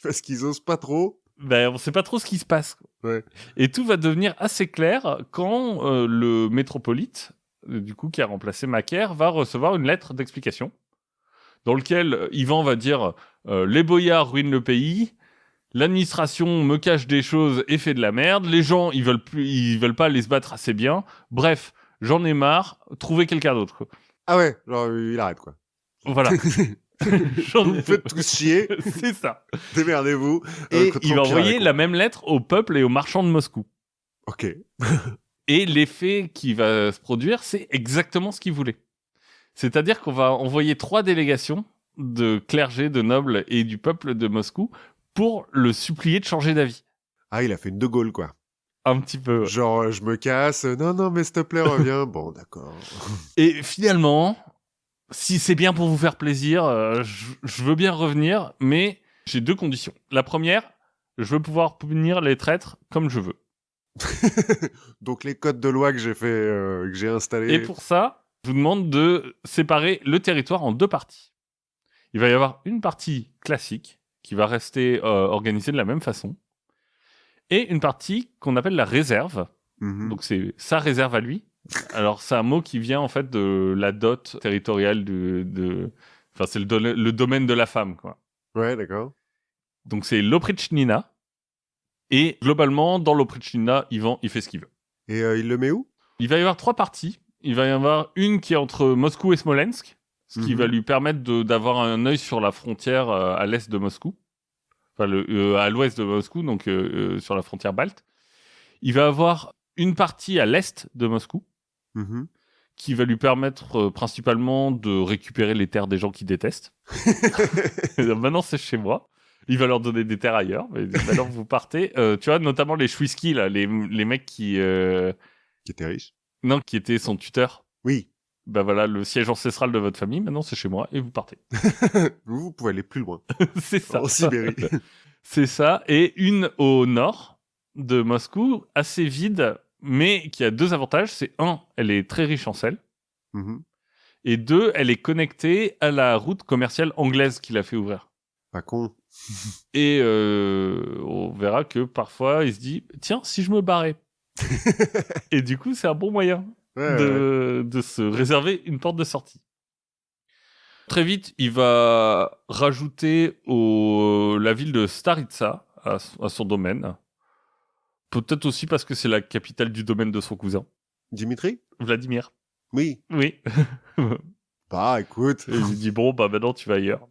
Parce qu'ils osent pas trop. On sait pas trop ce qui se passe. Ouais. Et tout va devenir assez clair quand le métropolite, du coup, qui a remplacé Macaire, va recevoir une lettre d'explication dans lequel Ivan va dire les boyards ruinent le pays. L'administration me cache des choses et fait de la merde. Les gens, ils veulent pas aller se battre assez bien. Bref, j'en ai marre. Trouvez quelqu'un d'autre. Quoi. Ah ouais, genre il arrête quoi. Voilà. Vous faites tous chier. C'est ça. Démerdez-vous. Et il va envoyer la même lettre au peuple et aux marchands de Moscou. Ok. Et l'effet qui va se produire, c'est exactement ce qu'il voulait. C'est-à-dire qu'on va envoyer 3 délégations de clergé, de nobles et du peuple de Moscou pour le supplier de changer d'avis. Ah, il a fait une De Gaulle, quoi. Un petit peu. Ouais. Genre, je me casse. Non, mais s'il te plaît, reviens. Bon, d'accord. Et finalement, si c'est bien pour vous faire plaisir, je veux bien revenir, mais j'ai 2 conditions. La première, je veux pouvoir punir les traîtres comme je veux. Donc les codes de loi que j'ai fait, que j'ai installés. Et pour ça, je vous demande de séparer le territoire en 2 parties. Il va y avoir une partie classique, qui va rester organisée de la même façon, et une partie qu'on appelle la réserve. Donc c'est sa réserve à lui. Alors c'est un mot qui vient en fait de la dot territoriale enfin c'est le domaine de la femme, quoi. Ouais, d'accord. Donc c'est l'Oprichnina. Et globalement, dans l'Oprichnina, Ivan, il fait ce qu'il veut. Et il le met où ? Il va y avoir 3 parties. Il va y avoir une qui est entre Moscou et Smolensk, ce qui va lui permettre d'avoir un œil sur la frontière à l'est de Moscou. Enfin, à l'ouest de Moscou, donc sur la frontière balte. Il va avoir une partie à l'est de Moscou, qui va lui permettre principalement de récupérer les terres des gens qu'il déteste. Maintenant, c'est chez moi. Il va leur donner des terres ailleurs. Mais maintenant, vous partez. Tu vois, notamment les Schwisky, là, les mecs qui étaient riches. Non, qui étaient son tuteur. Oui. Bah voilà, le siège ancestral de votre famille, maintenant c'est chez moi, et vous partez. Vous pouvez aller plus loin. C'est ça. En Sibérie. C'est ça. Et une au nord de Moscou, assez vide, mais qui a 2 avantages. C'est 1, elle est très riche en sel. Et 2, elle est connectée à la route commerciale anglaise qu'il a fait ouvrir. Pas con. Et on verra que parfois, il se dit, tiens, si je me barrais. Et du coup, c'est un bon moyen de se réserver une porte de sortie. Très vite, il va rajouter la ville de Staritsa à son domaine. Peut-être aussi parce que c'est la capitale du domaine de son cousin. Dimitri ? Vladimir. Oui. Bah, écoute. Et il dit, bon, bah maintenant tu vas ailleurs.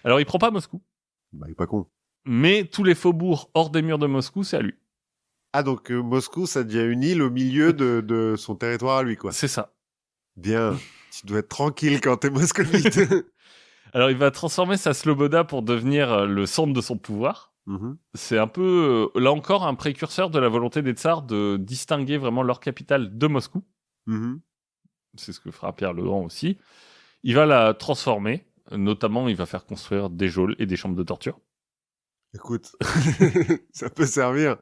Alors, il prend pas Moscou. Bah, il est pas con. Mais tous les faubourgs hors des murs de Moscou, c'est à lui. Ah, donc Moscou, ça devient une île au milieu de son territoire à lui, quoi. C'est ça. Bien. Tu dois être tranquille quand t'es moscovite. Alors, il va transformer sa Sloboda pour devenir le centre de son pouvoir. C'est un peu, là encore, un précurseur de la volonté des tsars de distinguer vraiment leur capitale de Moscou. C'est ce que fera Pierre le Grand aussi. Il va la transformer. Notamment, il va faire construire des geôles et des chambres de torture. Écoute, ça peut servir.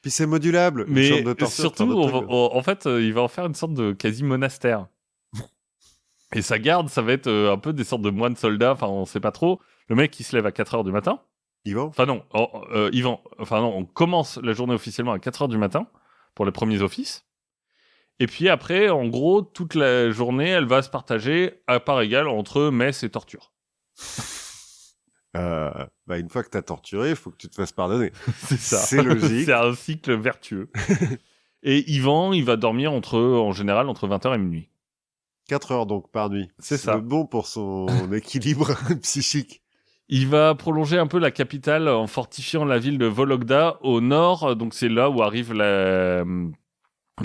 Puis c'est modulable. Mais surtout, en fait, il va en faire une sorte de quasi-monastère. Et sa garde, ça va être un peu des sortes de moines soldats, enfin, on sait pas trop. Le mec, il se lève à 4h du matin. Yvan ? Enfin non, on commence la journée officiellement à 4h du matin pour les premiers offices. Et puis après, en gros, toute la journée, elle va se partager à part égale entre messe et torture. Une fois que t'as torturé, il faut que tu te fasses pardonner. C'est ça. C'est logique. C'est un cycle vertueux. Et Yvan, il va dormir en général entre 20h et minuit. 4 heures donc par nuit. C'est ça. Bon pour son équilibre psychique. Il va prolonger un peu la capitale en fortifiant la ville de Vologda au nord. Donc c'est là où arrive la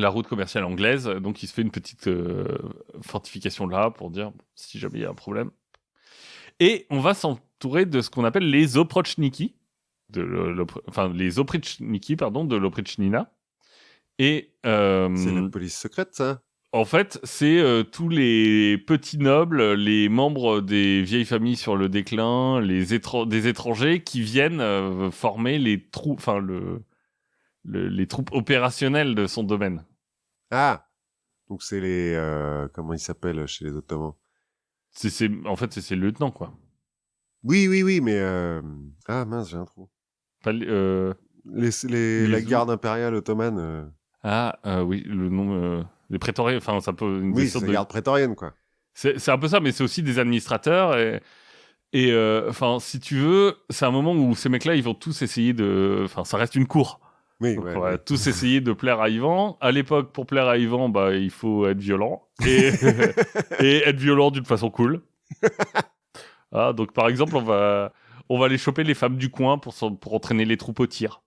route commerciale anglaise. Donc il se fait une petite fortification là pour dire si jamais il y a un problème. Et on va s'entourer de ce qu'on appelle les oprochniki, les oprichniki, de l'Oprichnina. Et c'est la police secrète, ça. En fait, c'est tous les petits nobles, les membres des vieilles familles sur le déclin, des étrangers qui viennent former les troupes, les troupes opérationnelles de son domaine. Ah, donc c'est les comment ils s'appellent chez les Ottomans. En fait, c'est ses lieutenants, quoi. Oui, mais ah mince, j'ai un trou. La garde impériale ottomane. Oui, le nom. Les prétoriens, enfin, ça peut. C'est la garde prétorienne, quoi. C'est un peu ça, mais c'est aussi des administrateurs et si tu veux, c'est un moment où ces mecs-là, ils vont tous essayer ça reste une cour. Oui, donc, on va tous essayer de plaire à Yvan. À l'époque, pour plaire à Yvan, il faut être violent et être violent d'une façon cool. Donc par exemple, on va aller choper les femmes du coin pour entraîner les troupes au tir.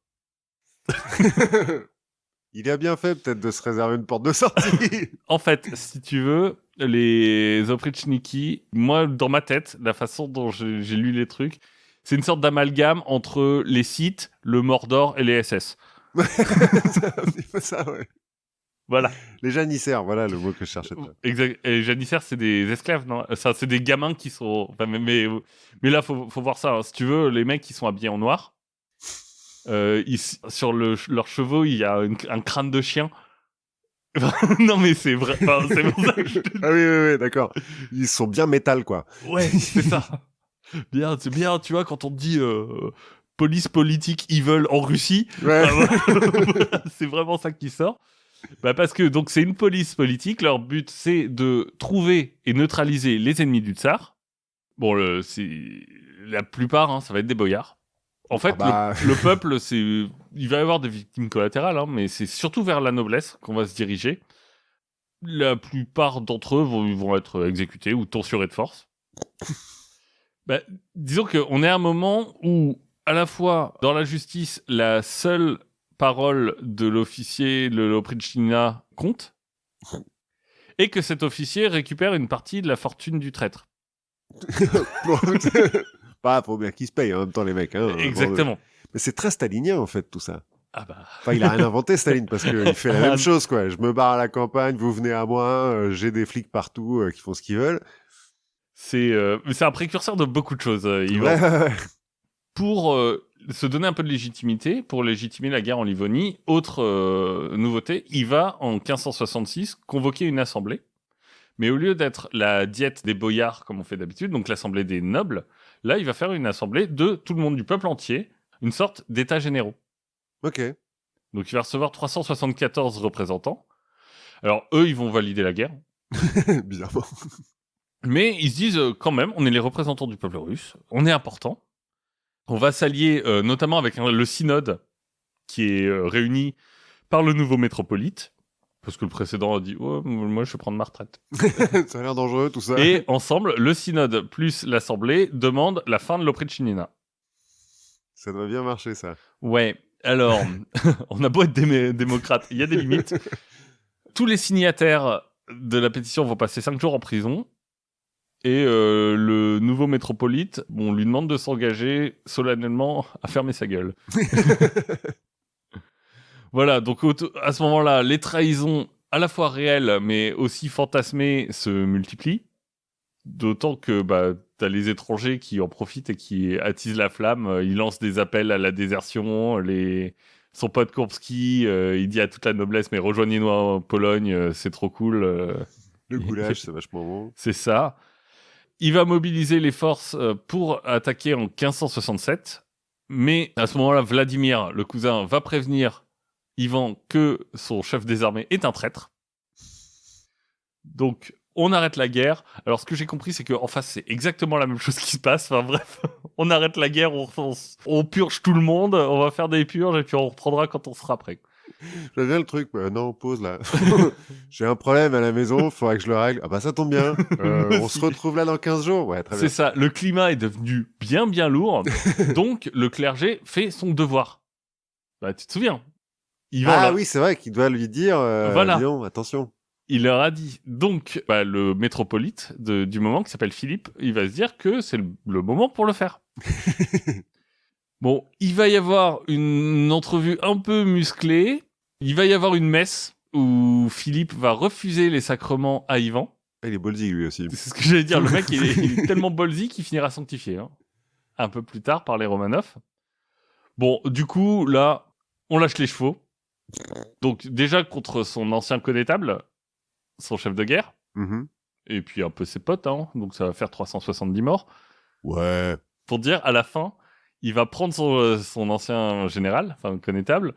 Il a bien fait peut-être de se réserver une porte de sortie. En fait, si tu veux, les oprichniki, moi, dans ma tête, la façon dont j'ai lu les trucs, c'est une sorte d'amalgame entre les Sith, le Mordor et les SS. C'est ça, ouais. Voilà. Les janissaires, voilà le mot que je cherchais. Exact. Et les janissaires, c'est des esclaves, non ? Ça, c'est des gamins qui sont... Enfin, mais là, faut voir ça. Hein. Si tu veux, les mecs qui sont habillés en noir, sur leurs chevaux, il y a un crâne de chien. Non, mais c'est vrai. Enfin, c'est pour ça que je te dis. Ah oui, d'accord. Ils sont bien métal, quoi. Ouais, c'est ça. Bien, c'est bien, tu vois, quand on te dit police politique evil en Russie, ouais. C'est vraiment ça qui sort. Parce que donc c'est une police politique. Leur but, c'est de trouver et neutraliser les ennemis du tsar. Bon, la plupart, ça va être des boyards. En fait, le peuple, il va y avoir des victimes collatérales, mais c'est surtout vers la noblesse qu'on va se diriger. La plupart d'entre eux vont être exécutés ou torturés de force. Disons qu'on est à un moment où, à la fois, dans la justice, la seule parole de l'officier de l'Oprichnina compte, et que cet officier récupère une partie de la fortune du traître. Faut bien qu'ils se payent en même temps, les mecs. Hein, exactement. Mais c'est très stalinien, en fait, tout ça. Ah bah... Enfin, il a rien inventé, Staline, parce qu'il fait la même chose, quoi. Je me barre à la campagne, vous venez à moi, j'ai des flics partout qui font ce qu'ils veulent. C'est un précurseur de beaucoup de choses, Pour se donner un peu de légitimité, pour légitimer la guerre en Livonie, autre nouveauté, il va, en 1566, convoquer une assemblée. Mais au lieu d'être la diète des boyards, comme on fait d'habitude, donc l'assemblée des nobles, là, il va faire une assemblée de tout le monde, du peuple entier, une sorte d'états généraux. Ok. Donc il va recevoir 374 représentants. Alors eux, ils vont valider la guerre. Bizarrement. Mais ils se disent quand même, on est les représentants du peuple russe, on est important. On va s'allier notamment avec le synode qui est réuni par le nouveau métropolite. Parce que le précédent a dit oh, moi je vais prendre ma retraite. Ça a l'air dangereux tout ça. Et ensemble, le synode plus l'assemblée demandent la fin de l'Oprichnina. Ça doit bien marcher ça. Ouais. Alors, on a beau être démocrate, il y a des limites. Tous les signataires de la pétition vont passer 5 jours en prison. Et le nouveau métropolite, on lui demande de s'engager solennellement à fermer sa gueule. Voilà, donc à ce moment-là, les trahisons à la fois réelles, mais aussi fantasmées, se multiplient. D'autant que t'as les étrangers qui en profitent et qui attisent la flamme. Ils lancent des appels à la désertion. Son pote Kurbski, il dit à toute la noblesse, mais rejoignez-nous en Pologne, c'est trop cool. Le goulash, c'est vachement bon. C'est ça. Il va mobiliser les forces pour attaquer en 1567. Mais à ce moment-là, Vladimir, le cousin, va prévenir Ivan que son chef des armées est un traître. Donc, on arrête la guerre. Alors, ce que j'ai compris, c'est qu'en face, c'est exactement la même chose qui se passe. Enfin, bref, on arrête la guerre, on purge tout le monde, on va faire des purges et puis on reprendra quand on sera prêt. J'aime bien le truc, non, pause là. J'ai un problème à la maison, faudrait que je le règle. Ah bah ça tombe bien, on se retrouve là dans 15 jours. Ouais, très bien. C'est ça, le climat est devenu bien lourd, donc le clergé fait son devoir. Tu te souviens oui, c'est vrai qu'il doit lui dire, voilà. Disons, attention. Il leur a dit. Donc, le métropolite du moment, qui s'appelle Philippe, il va se dire que c'est le moment pour le faire. Bon, il va y avoir une entrevue un peu musclée. Il va y avoir une messe où Philippe va refuser les sacrements à Ivan. Il est ballsy, lui aussi. C'est ce que j'allais dire. Le mec, il est tellement ballsy qu'il finira sanctifié. Hein. Un peu plus tard, par les Romanov. Bon, du coup, là, on lâche les chevaux. Donc, déjà contre son ancien connétable, son chef de guerre. Mm-hmm. Et puis un peu ses potes. Hein. Donc, ça va faire 370 morts. Ouais. Pour dire, à la fin, il va prendre son ancien général, enfin connétable,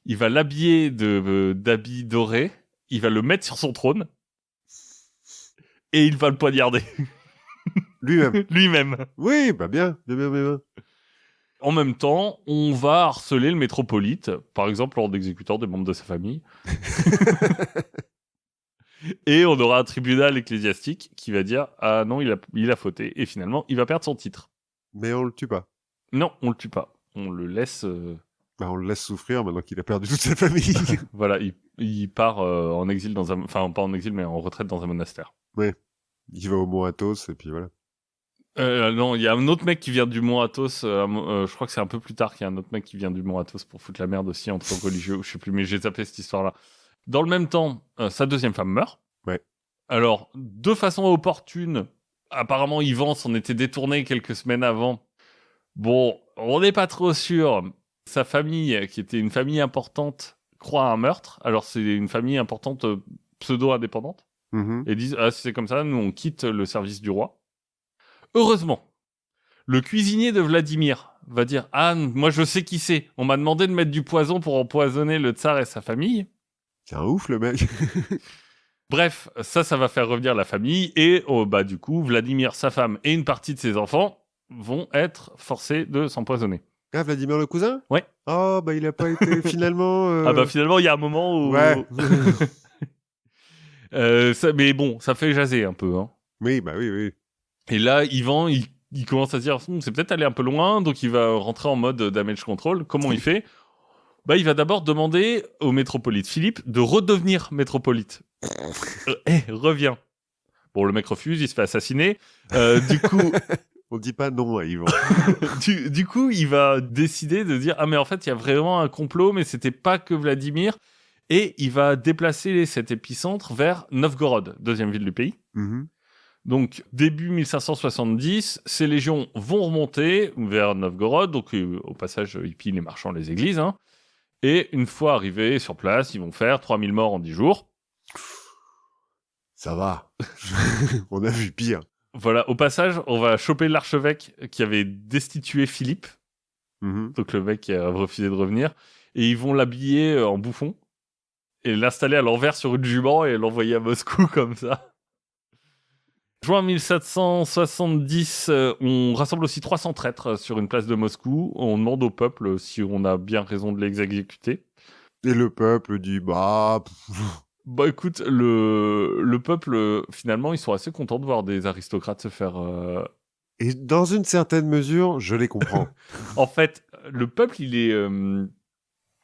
il va l'habiller d'habits dorés, il va le mettre sur son trône, et il va le poignarder. Lui-même. Oui, bien. En même temps, on va harceler le métropolite, par exemple en exécutant des membres de sa famille. Et on aura un tribunal ecclésiastique qui va dire « Ah non, il a fauté », et finalement, il va perdre son titre. Mais on le tue pas. Non, on le tue pas. On le laisse... on le laisse souffrir maintenant qu'il a perdu toute sa famille. Voilà, il part en exil enfin, pas en exil, mais en retraite dans un monastère. Ouais. Il va au Mont Athos, et puis voilà. Non, il y a un autre mec qui vient du Mont Athos. Je crois que c'est un peu plus tard qu'il y a un autre mec qui vient du Mont Athos pour foutre la merde aussi en tant que religieux. Je sais plus, mais j'ai zappé cette histoire-là. Dans le même temps, sa deuxième femme meurt. Ouais. Alors, de façon opportune, apparemment Ivan s'en était détourné quelques semaines avant. Bon, on n'est pas trop sûr. Sa famille, qui était une famille importante, croit à un meurtre. Alors, c'est une famille importante pseudo-indépendante. Mm-hmm. Et disent, si c'est comme ça, nous on quitte le service du roi. Heureusement, le cuisinier de Vladimir va dire « Ah, moi je sais qui c'est. On m'a demandé de mettre du poison pour empoisonner le tsar et sa famille. » C'est un ouf, le mec. Bref, ça va faire revenir la famille. Et du coup, Vladimir, sa femme et une partie de ses enfants vont être forcés de s'empoisonner. Ah, Vladimir le cousin ? Ouais. Oh, il a pas été finalement... finalement, il y a un moment où... Ouais. Mais bon, ça fait jaser un peu. Hein. Oui, oui. Et là, Ivan, il commence à se dire c'est peut-être aller un peu loin, donc il va rentrer en mode damage control. Comment il fait ? Il va d'abord demander au métropolite Philippe de redevenir métropolite. Reviens. Bon, le mec refuse, il se fait assassiner. Du coup, On dit pas non à Ivan. du coup, il va décider de dire ah mais en fait il y a vraiment un complot, mais c'était pas que Vladimir. Et il va déplacer cet épicentre vers Novgorod, deuxième ville du pays. Mhm. Donc, début 1570, ces légions vont remonter vers Novgorod. Donc, au passage, ils pillent les marchands, les églises. Hein. Et une fois arrivés sur place, ils vont faire 3000 morts en 10 jours. Ça va. On a vu pire. Voilà, au passage, on va choper l'archevêque qui avait destitué Philippe. Mhm. Donc, le mec qui a refusé de revenir. Et ils vont l'habiller en bouffon. Et l'installer à l'envers sur une jument et l'envoyer à Moscou comme ça. Juin 1770, on rassemble aussi 300 traîtres sur une place de Moscou. On demande au peuple si on a bien raison de les exécuter. Et le peuple dit bah. Bah écoute, le peuple, finalement, ils sont assez contents de voir des aristocrates se faire... Et dans une certaine mesure, je les comprends. En fait, le peuple, il est...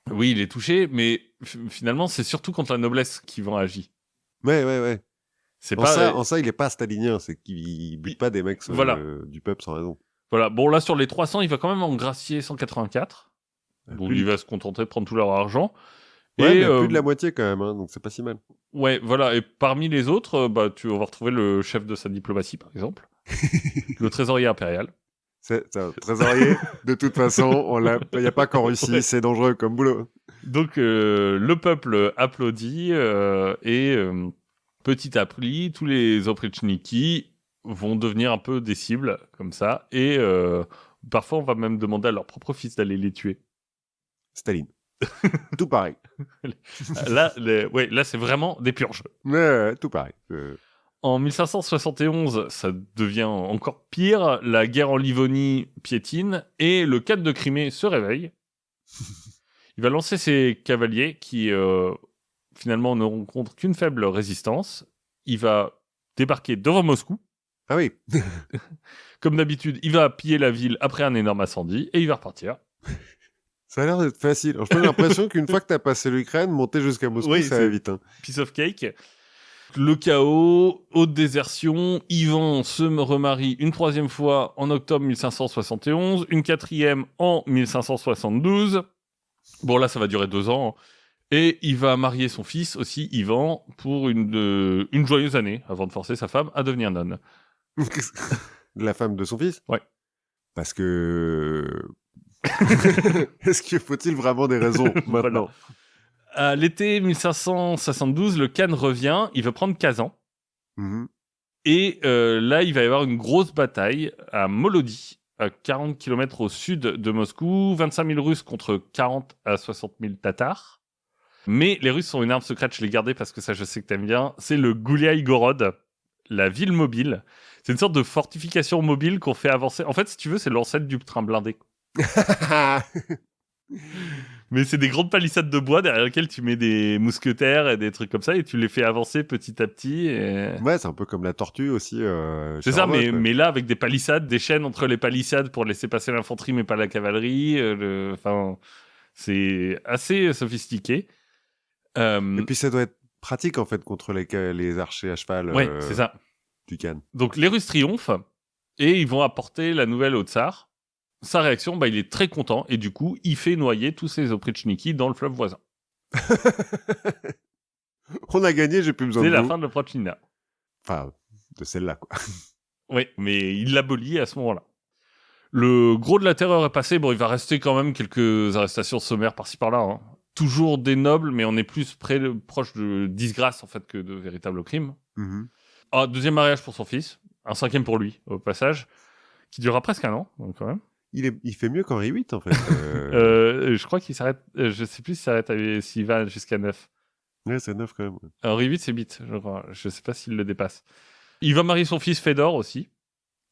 Oui, il est touché, mais finalement, c'est surtout contre la noblesse qu'ils vont agir. Ouais. C'est En, pas... ça, il est pas stalinien, c'est qu'il bute pas des mecs Voilà. Du peuple sans raison. Voilà, bon là, sur les 300, il va quand même en gracier 184. Donc il va se contenter de prendre tout leur argent. Ouais, et mais plus de la moitié quand même, hein, donc c'est pas si mal. Ouais, voilà. Et parmi les autres, on va retrouver le chef de sa diplomatie, par exemple. Le trésorier impérial. C'est un trésorier, de toute façon, il n'y a pas qu'en Russie, Ouais. c'est dangereux comme boulot. Donc le peuple applaudit et petit à petit, tous les opritchniki vont devenir un peu des cibles, comme ça. Et parfois, on va même demander à leur propre fils d'aller les tuer. Staline. Tout pareil. Là, là, c'est vraiment des purges. Ouais, tout pareil. En 1571, ça devient encore pire. La guerre en Livonie piétine et le Khan de Crimée se réveille. Il va lancer ses cavaliers qui, finalement, ne rencontrent qu'une faible résistance. Il va débarquer devant Moscou. Ah oui. Comme d'habitude, il va piller la ville après un énorme incendie et il va repartir. Ça a l'air d'être facile. Alors, j'ai l'impression qu'une fois que t'as passé l'Ukraine, monter jusqu'à Moscou, Oui, ça c'est va vite. Hein. Piece of cake. Le chaos, haute désertion, Ivan se remarie une troisième fois en octobre 1571, une quatrième en 1572. Bon, là, ça va durer 2 ans. Et il va marier son fils aussi, Ivan, pour une joyeuse année, avant de forcer sa femme à devenir nonne. La femme de son fils? Ouais. Parce que... Est-ce qu'il faut-il vraiment des raisons maintenant? À l'été 1572, le Khan revient, il veut prendre Kazan. Mhm. Et là, il va y avoir une grosse bataille à Molody, à 40 km au sud de Moscou. 25 000 Russes contre 40 à 60 000 Tatars. Mais les Russes ont une arme secrète, je l'ai gardée parce que ça, je sais que t'aimes bien. C'est le Gouliaï-Gorod, la ville mobile. C'est une sorte de fortification mobile qu'on fait avancer. En fait, si tu veux, c'est l'ancêtre du train blindé. Mais c'est des grandes palissades de bois derrière lesquelles tu mets des mousquetaires et des trucs comme ça et tu les fais avancer petit à petit. Et... Ouais, c'est un peu comme la tortue aussi. C'est ça, mais là avec des palissades, des chaînes entre les palissades pour laisser passer l'infanterie mais pas la cavalerie. Enfin, c'est assez sophistiqué. Et puis ça doit être pratique en fait contre les archers à cheval. Ouais, c'est ça. Du Khan. Donc les Russes triomphent et ils vont apporter la nouvelle au tsar. Sa réaction, il est très content et du coup, il fait noyer tous ses opritchniki dans le fleuve voisin. On a gagné, j'ai plus besoin de vous. C'est la vous. fin de l'Oprichnina. Enfin, de celle-là, quoi. Oui, mais il l'abolit à ce moment-là. Le gros de la terreur est passé. Bon, il va rester quand même quelques arrestations sommaires par-ci par-là. Hein. Toujours des nobles, mais on est plus proche de disgrâce en fait que de véritables crimes. Mm-hmm. Ah, deuxième mariage pour son fils, un cinquième pour lui, au passage, qui durera presque 1 an, donc quand même. Il fait mieux qu'Henri VIII, en fait. Je crois qu'il s'arrête... je sais plus s'il va jusqu'à 9. Ouais, c'est 9 quand même. Henri VIII, c'est 8, je crois. Je sais pas s'il le dépasse. Il va marier son fils Fédor aussi.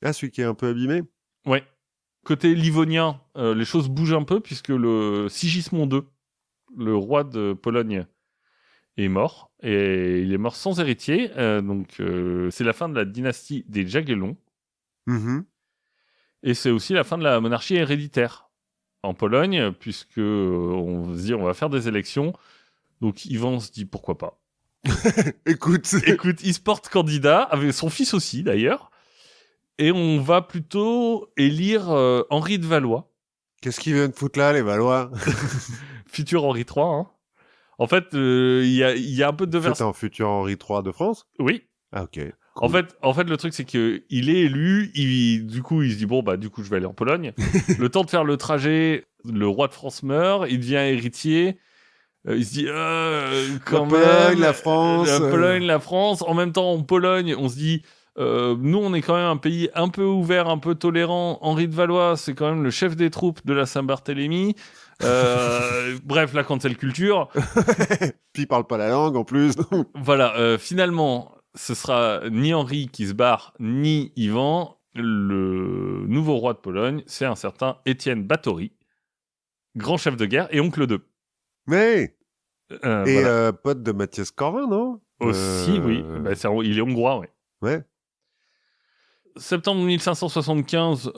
Ah, celui qui est un peu abîmé? Ouais. Côté livonien, les choses bougent un peu, puisque le Sigismond II, le roi de Pologne, est mort. Et il est mort sans héritier. Donc, c'est la fin de la dynastie des Jagiellons. Mm-hmm. Et c'est aussi la fin de la monarchie héréditaire en Pologne, puisque on se dit on va faire des élections. Donc Ivan se dit pourquoi pas. Écoute. Écoute, il se porte candidat, avec son fils aussi d'ailleurs, et on va plutôt élire Henri de Valois. Qu'est-ce qu'ils viennent foutre là, les Valois? Futur Henri III, hein. En fait, il y a un peu de C'est un futur Henri III de France? Oui. Ah, ok. Cool. En fait, le truc, c'est que il est élu, du coup, il se dit, bon, bah, du coup, je vais aller en Pologne. Le temps de faire le trajet, le roi de France meurt, il devient héritier. Il se dit, quand même. Pologne, la France. La Pologne, la France. En même temps, en Pologne, on se dit, nous, on est quand même un pays un peu ouvert, un peu tolérant. Henri de Valois, c'est quand même le chef des troupes de la Saint-Barthélemy. Bref, la cancel culture. Puis il parle pas la langue en plus. Voilà, finalement, ce sera ni Henri qui se barre, ni Ivan. Le nouveau roi de Pologne, c'est un certain Étienne Báthory, grand chef de guerre et oncle d'eux. Mais et voilà. pote de Mathias Corvin, non? Aussi, oui. Bah, il est hongrois, oui. Ouais. Septembre 1575,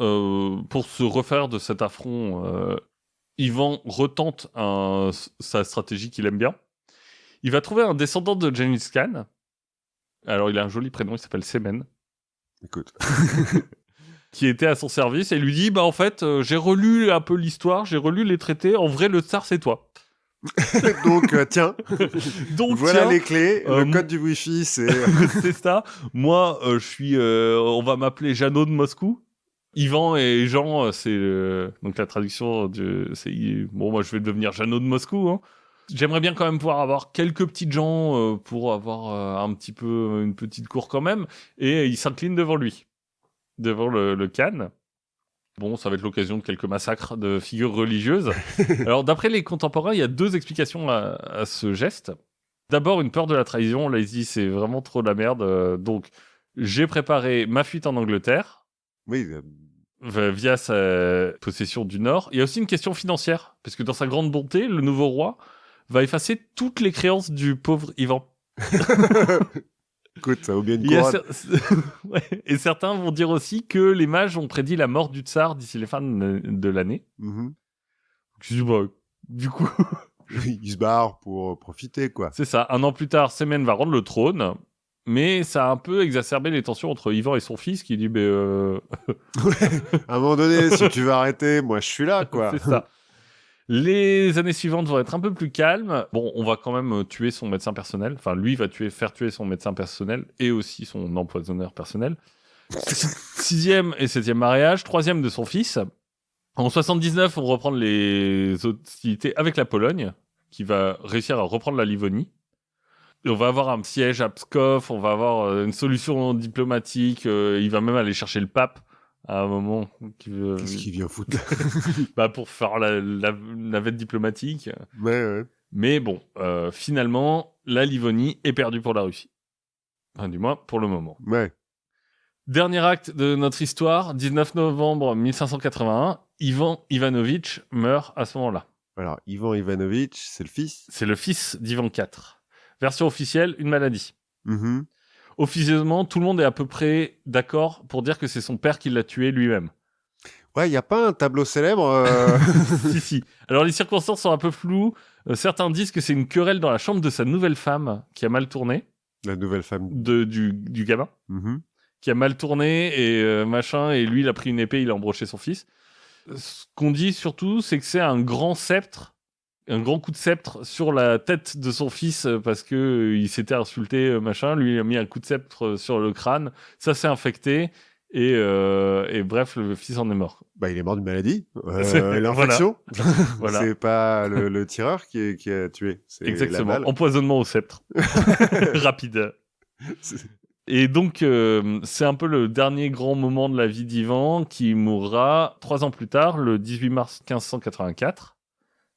pour se refaire de cet affront, Ivan retente sa stratégie qu'il aime bien. Il va trouver un descendant de Genghis Khan. Alors, il a un joli prénom, il s'appelle Semen. Écoute. Qui était à son service et lui dit, bah en fait, j'ai relu un peu l'histoire, j'ai relu les traités, en vrai, le tsar, c'est toi. Donc, tiens. Donc, voilà les clés. Le code du Wi-Fi, c'est... c'est ça. Moi, je suis... on va m'appeler Jeannot de Moscou. Ivan et Jean, c'est... donc la traduction, c'est... Bon, moi, je vais devenir Jeannot de Moscou, hein. J'aimerais bien quand même pouvoir avoir quelques petites gens pour avoir un petit peu une petite cour quand même. Et il s'incline devant lui, devant le Khan. Bon, ça va être l'occasion de quelques massacres de figures religieuses. Alors, d'après les contemporains, il y a deux explications à ce geste. D'abord, une peur de la trahison. Là, il se dit, c'est vraiment trop de la merde. Donc, j'ai préparé ma fuite en Angleterre. Oui. Via sa possession du Nord. Il y a aussi une question financière. Parce que dans sa grande bonté, le nouveau roi va effacer toutes les créances du pauvre Ivan. Écoute, ça vaut bien une couronne. Ouais. Et certains vont dire aussi que les mages ont prédit la mort du tsar d'ici les fins de l'année. Mm-hmm. Je dis, bah, du coup... Il se barre pour profiter, quoi. C'est ça. Un an plus tard, Semen va rendre le trône. Mais ça a un peu exacerbé les tensions entre Ivan et son fils qui dit, ouais, à un moment donné, si tu veux arrêter, moi je suis là, quoi. C'est ça. Les années suivantes vont être un peu plus calmes. Bon, on va quand même tuer son médecin personnel. Enfin, lui va faire tuer son médecin personnel et aussi son empoisonneur personnel. 6e et 7e mariage. 3e de son fils. En 79, on reprend les hostilités avec la Pologne, qui va réussir à reprendre la Livonie. Et on va avoir un siège à Pskov, on va avoir une solution diplomatique. Il va même aller chercher le pape à un moment. Qu'est-ce qu'il vient foutre? Bah, pour faire la navette diplomatique. Ouais. Mais bon, finalement, la Livonie est perdue pour la Russie. Enfin, du moins, pour le moment. Ouais. Dernier acte de notre histoire, 19 novembre 1581, Ivan Ivanovitch meurt à ce moment-là. Alors, Ivan Ivanovitch, c'est le fils? C'est le fils d'Ivan IV. Version officielle, une maladie. Mm-hmm. Officieusement, tout le monde est à peu près d'accord pour dire que c'est son père qui l'a tué lui-même. Ouais, il n'y a pas un tableau célèbre Si. Alors, les circonstances sont un peu floues. Certains disent que c'est une querelle dans la chambre de sa nouvelle femme qui a mal tourné. La nouvelle femme du gamin. Mm-hmm. Qui a mal tourné et machin. Et lui, il a pris une épée, il a embroché son fils. Ce qu'on dit surtout, c'est que c'est un grand sceptre. Un grand coup de sceptre sur la tête de son fils parce que il s'était insulté, machin. Lui, il a mis un coup de sceptre sur le crâne. Ça s'est infecté. Et bref, le fils en est mort. Bah, il est mort d'une maladie. L'infection. Voilà. C'est pas le tireur qui a tué. C'est exactement. La balle. Empoisonnement au sceptre. Rapide. Et donc, c'est un peu le dernier grand moment de la vie d'Ivan qui mourra 3 ans plus tard, le 18 mars 1584,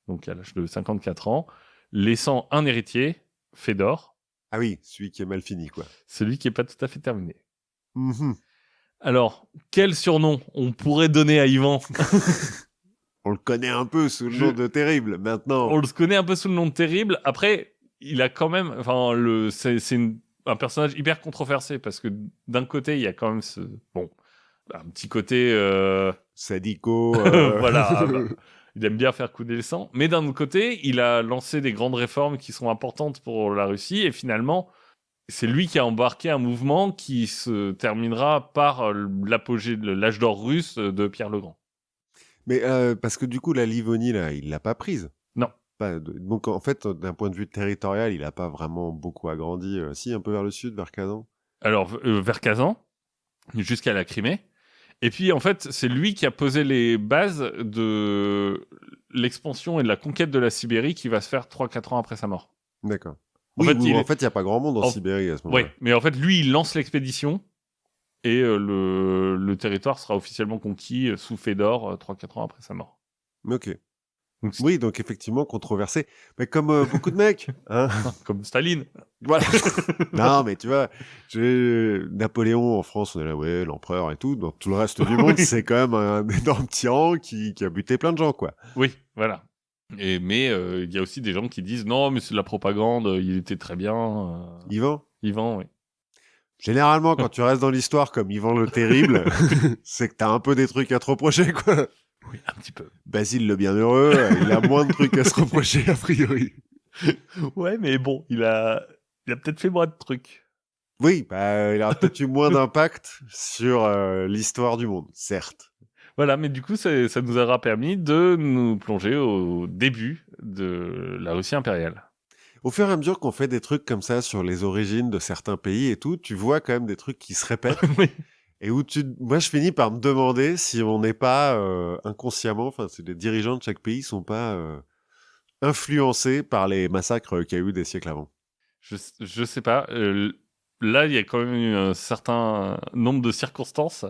donc à l'âge de 54 ans, laissant un héritier, Fédor. Ah oui, celui qui est mal fini, quoi. Celui qui n'est pas tout à fait terminé. Mm-hmm. Alors, quel surnom on pourrait donner à Ivan? On le connaît un peu sous le nom de Terrible, maintenant. On le connaît un peu sous le nom de Terrible. Après, il a quand même... Enfin, c'est un personnage hyper controversé, parce que d'un côté, il y a quand même un petit côté... Sadico. Voilà. Il aime bien faire couler le sang. Mais d'un autre côté, il a lancé des grandes réformes qui sont importantes pour la Russie. Et finalement, c'est lui qui a embarqué un mouvement qui se terminera par l'apogée de l'âge d'or russe de Pierre le Grand. Mais parce que du coup, la Livonie, là, il l'a pas prise. Non. Donc en fait, d'un point de vue territorial, il a pas vraiment beaucoup agrandi. Si, un peu vers le sud, vers Kazan. Alors, vers Kazan, jusqu'à la Crimée. Et puis, en fait, c'est lui qui a posé les bases de l'expansion et de la conquête de la Sibérie qui va se faire 3-4 ans après sa mort. D'accord. En Oui, fait, il n'y a pas grand monde en Sibérie à ce moment-là. Oui, mais en fait, lui, il lance l'expédition et le territoire sera officiellement conquis sous Fédor 3-4 ans après sa mort. Ok. Oui, donc effectivement, controversé. Mais comme beaucoup de mecs. Hein. Comme Staline. Voilà. Non, mais tu vois, Napoléon en France, on est là, ouais, l'empereur et tout. Dans tout le reste du monde, c'est quand même un énorme tyran qui a buté plein de gens, quoi. Oui, voilà. Mais il y a aussi des gens qui disent non, mais c'est de la propagande, il était très bien. Yvan, oui. Généralement, quand tu restes dans l'histoire comme Yvan le Terrible, c'est que t'as un peu des trucs à te reprocher, quoi. Oui, un petit peu. Basile le Bienheureux, il a moins de trucs à se reprocher, a priori. Ouais, mais bon, il a peut-être fait moins de trucs. Oui, il a peut-être eu moins d'impact sur l'histoire du monde, certes. Voilà, mais du coup, ça nous aura permis de nous plonger au début de la Russie impériale. Au fur et à mesure qu'on fait des trucs comme ça sur les origines de certains pays et tout, tu vois quand même des trucs qui se répètent. Oui. Et moi, je finis par me demander si on n'est pas inconsciemment, enfin, si les dirigeants de chaque pays sont pas influencés par les massacres qu'il y a eu des siècles avant. Je sais pas. Là, il y a quand même eu un certain nombre de circonstances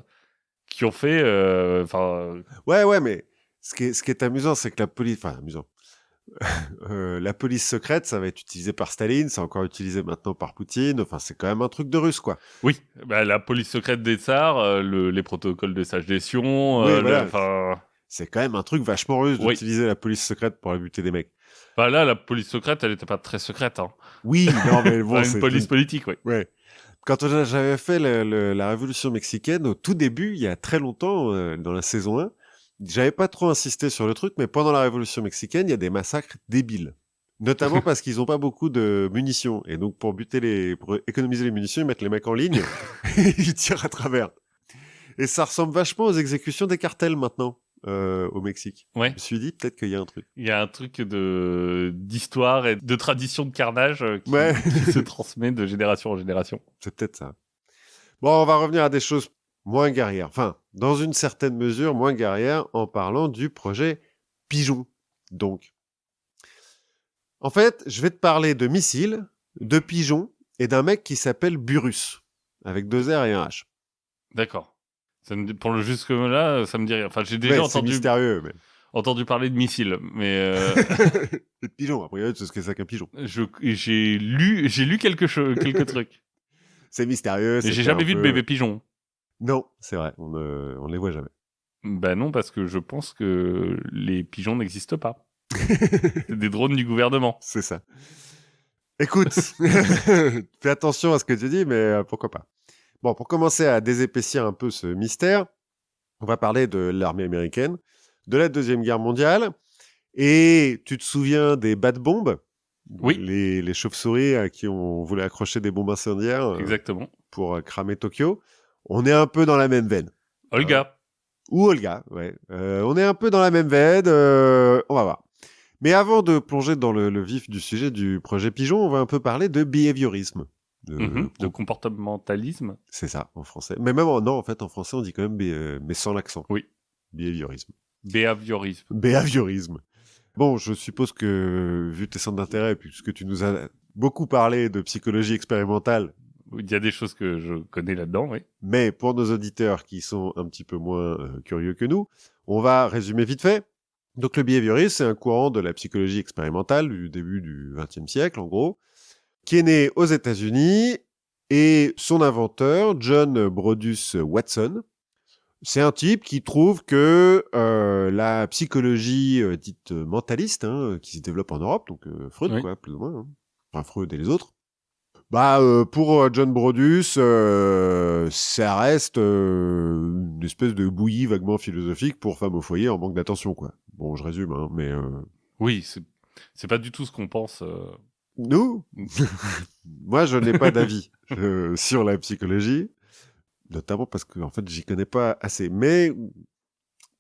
qui ont fait. Ouais, mais ce qui est amusant, c'est que la police, enfin amusant. La police secrète, ça va être utilisé par Staline, c'est encore utilisé maintenant par Poutine. Enfin, c'est quand même un truc de russe, quoi. Oui, la police secrète des tsars, les protocoles de sagétion. Oui, voilà. C'est quand même un truc vachement russe d'utiliser la police secrète pour buter des mecs. Bah là, la police secrète, elle n'était pas très secrète. Hein. Oui, non, mais bon, c'est une police politique, oui. Ouais. Quand j'avais fait la révolution mexicaine, au tout début, il y a très longtemps, dans la saison 1, j'avais pas trop insisté sur le truc, mais pendant la révolution mexicaine, il y a des massacres débiles. Notamment parce qu'ils ont pas beaucoup de munitions. Et donc, pour économiser les munitions, ils mettent les mecs en ligne et ils tirent à travers. Et ça ressemble vachement aux exécutions des cartels maintenant, au Mexique. Ouais. Je me suis dit, peut-être qu'il y a un truc. Il y a un truc d'histoire et de tradition de carnage qui se transmet de génération en génération. C'est peut-être ça. Bon, on va revenir à des choses moins guerrières. Enfin, dans une certaine mesure, moins guerrières, en parlant du projet Pigeon. Donc, en fait, je vais te parler de missiles, de pigeons et d'un mec qui s'appelle Burrus, avec 2 R et un H. D'accord. Pour le jusque-là, ça me dit rien. Enfin, j'ai déjà entendu parler de missiles, mais... Et de pigeons, après, c'est ce que c'est qu'un pigeon. J'ai lu quelques trucs. C'est mystérieux. Mais j'ai jamais vu de bébé pigeon. Non, c'est vrai, on les voit jamais. Ben non, parce que je pense que les pigeons n'existent pas. C'est des drones du gouvernement. C'est ça. Écoute, fais attention à ce que tu dis, mais pourquoi pas. Bon, pour commencer à désépaissir un peu ce mystère, on va parler de l'armée américaine, de la Deuxième Guerre mondiale, et tu te souviens des bat-bombes ? Oui. Les chauves-souris à qui on voulait accrocher des bombes incendiaires. Exactement. Pour cramer Tokyo. On est un peu dans la même veine. Olga. Ou Olga, ouais. On est un peu dans la même veine, on va voir. Mais avant de plonger dans le vif du sujet du projet Pigeon, on va un peu parler de behaviorisme. De comportementalisme. C'est ça, en français. Mais même en français, on dit quand même, mais sans l'accent. Oui. Behaviorisme. Behaviorisme. Bon, je suppose que, vu tes centres d'intérêt, puisque tu nous as beaucoup parlé de psychologie expérimentale, il y a des choses que je connais là-dedans, oui. Mais pour nos auditeurs qui sont un petit peu moins curieux que nous, on va résumer vite fait. Donc le behaviorisme, c'est un courant de la psychologie expérimentale du début du XXe siècle, en gros, qui est né aux États-Unis, et son inventeur, John Brodus Watson, c'est un type qui trouve que la psychologie dite mentaliste, qui se développe en Europe, donc Freud, quoi, plus ou moins, enfin Freud et les autres, Pour John Brodus, ça reste une espèce de bouillie vaguement philosophique pour femmes au foyer en manque d'attention, quoi. Bon, je résume, hein, mais... Oui, c'est pas du tout ce qu'on pense. Nous Moi, je n'ai pas d'avis sur la psychologie, notamment parce que, en fait, j'y connais pas assez. Mais,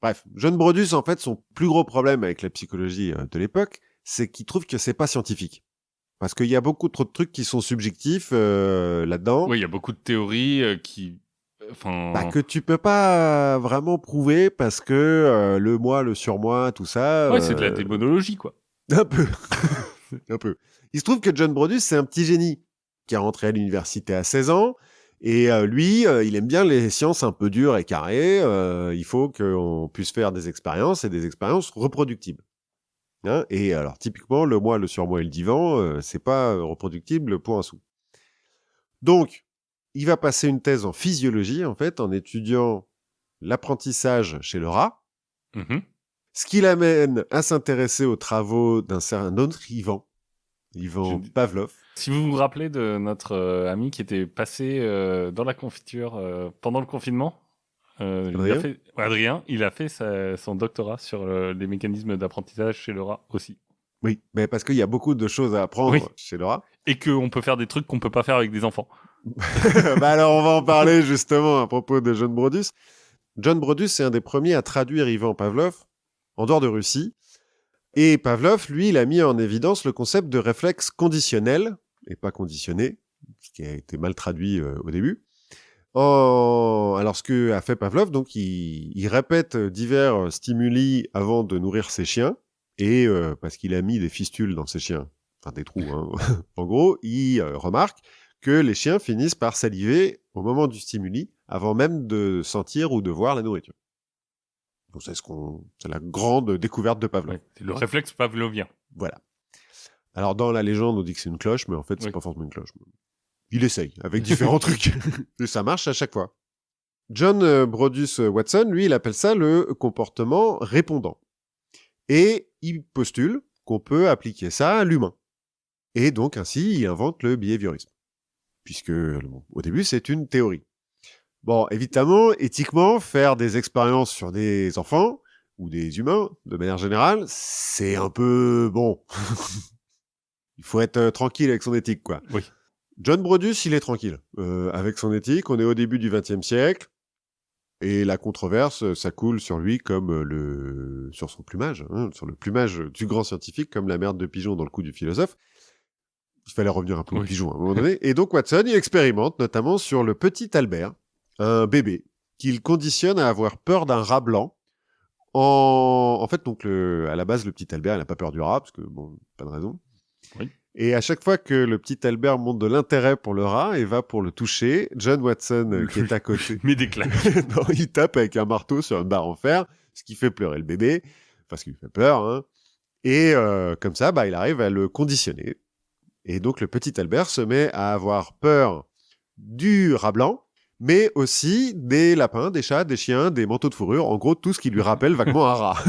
bref, John Brodus, en fait, son plus gros problème avec la psychologie de l'époque, c'est qu'il trouve que c'est pas scientifique. Parce qu'il y a beaucoup trop de trucs qui sont subjectifs là-dedans. Oui, il y a beaucoup de théories qui... Que tu peux pas vraiment prouver parce que le moi, le surmoi, tout ça... Ouais, c'est de la démonologie, quoi. Un peu. Un peu. Il se trouve que John Brodus, c'est un petit génie qui est rentré à l'université à 16 ans. Et lui, il aime bien les sciences un peu dures et carrées. Il faut qu'on puisse faire des expériences et des expériences reproductibles. Hein, et alors, typiquement, le moi, le surmoi et le divan, c'est pas reproductible pour un sou. Donc, il va passer une thèse en physiologie, en fait, en étudiant l'apprentissage chez le rat, ce qui l'amène à s'intéresser aux travaux d'un autre Ivan Pavlov. Si vous vous rappelez de notre ami qui était passé dans la confiture pendant le confinement, Adrien, il a fait son doctorat sur les mécanismes d'apprentissage chez le rat aussi. Oui, mais parce qu'il y a beaucoup de choses à apprendre chez le rat. Et qu'on peut faire des trucs qu'on peut pas faire avec des enfants. Alors, on va en parler justement à propos de John Brodus. John Brodus, c'est un des premiers à traduire Ivan Pavlov en dehors de Russie. Et Pavlov, lui, il a mis en évidence le concept de réflexe conditionnel, et pas conditionné, ce qui a été mal traduit au début. Alors, ce que a fait Pavlov, donc, il répète divers stimuli avant de nourrir ses chiens, et parce qu'il a mis des fistules dans ses chiens, enfin des trous, hein. En gros, il remarque que les chiens finissent par saliver au moment du stimuli, avant même de sentir ou de voir la nourriture. Donc c'est la grande découverte de Pavlov. Ouais, c'est le réflexe pavlovien. Voilà. Alors dans la légende, on dit que c'est une cloche, mais en fait, c'est pas forcément une cloche. Il essaye avec différents trucs. Et ça marche à chaque fois. John Brodus Watson, lui, il appelle ça le comportement répondant. Et il postule qu'on peut appliquer ça à l'humain. Et donc ainsi, il invente le behaviorisme. Puisque, au début, c'est une théorie. Bon, évidemment, éthiquement, faire des expériences sur des enfants ou des humains, de manière générale, c'est un peu bon. Il faut être tranquille avec son éthique, quoi. Oui. John Brodus, il est tranquille avec son éthique. On est au début du XXe siècle et la controverse, ça coule sur lui comme sur son plumage, hein, sur le plumage du grand scientifique, comme la merde de pigeon dans le coup du philosophe. Il fallait revenir un peu au pigeon à un moment donné. Et donc Watson, il expérimente notamment sur le petit Albert, un bébé qu'il conditionne à avoir peur d'un rat blanc. En fait, donc à la base, le petit Albert, il n'a pas peur du rat parce que bon, pas de raison. Oui. Et à chaque fois que le petit Albert montre de l'intérêt pour le rat et va pour le toucher, John Watson, qui est à côté, met des claques. Non, il tape avec un marteau sur une barre en fer, ce qui fait pleurer le bébé, parce qu'il lui fait peur, hein. Et comme ça, il arrive à le conditionner. Et donc le petit Albert se met à avoir peur du rat blanc, mais aussi des lapins, des chats, des chiens, des manteaux de fourrure, en gros tout ce qui lui rappelle vaguement un rat.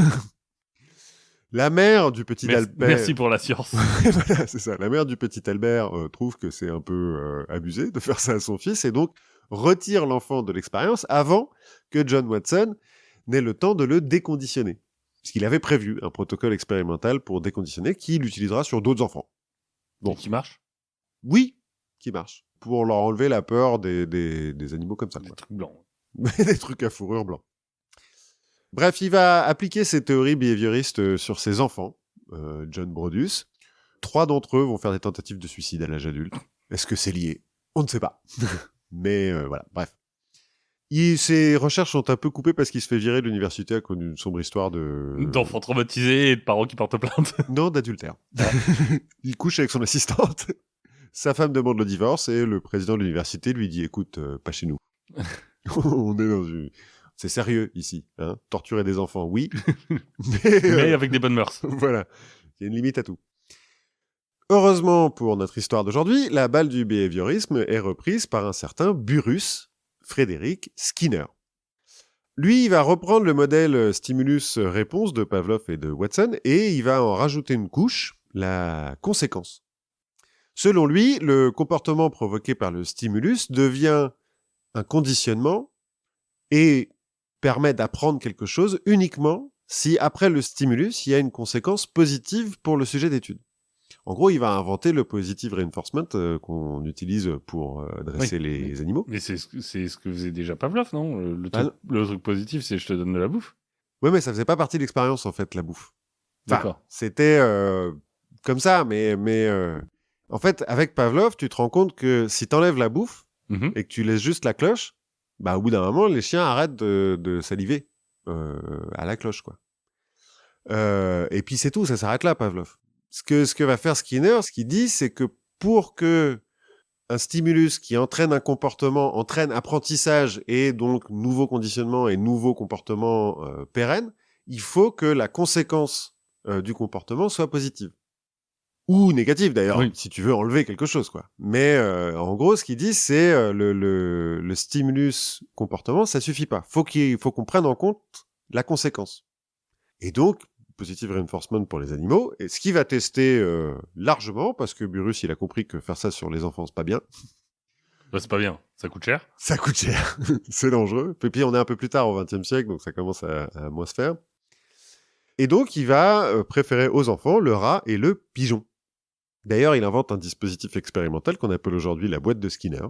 La mère du petit Albert... Merci pour la science. Voilà, c'est ça. La mère du petit Albert trouve que c'est un peu abusé de faire ça à son fils, et donc retire l'enfant de l'expérience avant que John Watson n'ait le temps de le déconditionner. Puisqu'il avait prévu un protocole expérimental pour déconditionner qu'il utilisera sur d'autres enfants. Bon. Et qui marche ? Oui, qui marche. Pour leur enlever la peur des animaux comme ça. Des trucs blancs. Des trucs à fourrure blanc. Bref, il va appliquer ses théories behavioristes sur ses enfants, John Brodus. 3 d'entre eux vont faire des tentatives de suicide à l'âge adulte. Est-ce que c'est lié ? On ne sait pas. Mais voilà, bref. Ses recherches sont un peu coupées parce qu'il se fait virer de l'université à cause d'une sombre histoire d'enfants traumatisés et de parents qui portent plainte. Non, d'adultère. Il couche avec son assistante. Sa femme demande le divorce et le président de l'université lui dit « Écoute, pas chez nous. On est dans une... C'est sérieux ici. Hein. Torturer des enfants, oui. mais avec des bonnes mœurs. » Voilà. Il y a une limite à tout. Heureusement pour notre histoire d'aujourd'hui, la balle du behaviorisme est reprise par un certain Burrus Frédéric Skinner. Lui, il va reprendre le modèle stimulus-réponse de Pavlov et de Watson et il va en rajouter une couche, la conséquence. Selon lui, le comportement provoqué par le stimulus devient un conditionnement et permet d'apprendre quelque chose uniquement si, après le stimulus, il y a une conséquence positive pour le sujet d'étude. En gros, il va inventer le positive reinforcement qu'on utilise pour dresser les animaux. Mais c'est ce que faisait déjà Pavlov, non? Le truc positif, c'est je te donne de la bouffe. Ouais, mais ça faisait pas partie de l'expérience, en fait, la bouffe. Enfin, D'accord. c'était comme ça, mais en fait, avec Pavlov, tu te rends compte que si t'enlèves la bouffe et que tu laisses juste la cloche, bah, au bout d'un moment, les chiens arrêtent de saliver à la cloche, quoi. Et puis c'est tout, ça s'arrête là, Pavlov. Ce que va faire Skinner, ce qu'il dit, c'est que pour que un stimulus qui entraîne un comportement, entraîne apprentissage et donc nouveau conditionnement et nouveau comportement pérenne, il faut que la conséquence du comportement soit positive. Ou négative d'ailleurs, si tu veux enlever quelque chose, quoi. Mais en gros, ce qu'il dit, c'est le stimulus comportement, ça suffit pas. Faut qu'on prenne en compte la conséquence. Et donc, positive reinforcement pour les animaux, et ce qu'il va tester largement, parce que Burrus, il a compris que faire ça sur les enfants, c'est pas bien. Bah, c'est pas bien, ça coûte cher. Ça coûte cher, c'est dangereux. Et puis on est un peu plus tard au XXe siècle, donc ça commence à moins se faire. Et donc, il va préférer aux enfants le rat et le pigeon. D'ailleurs, il invente un dispositif expérimental qu'on appelle aujourd'hui la boîte de Skinner,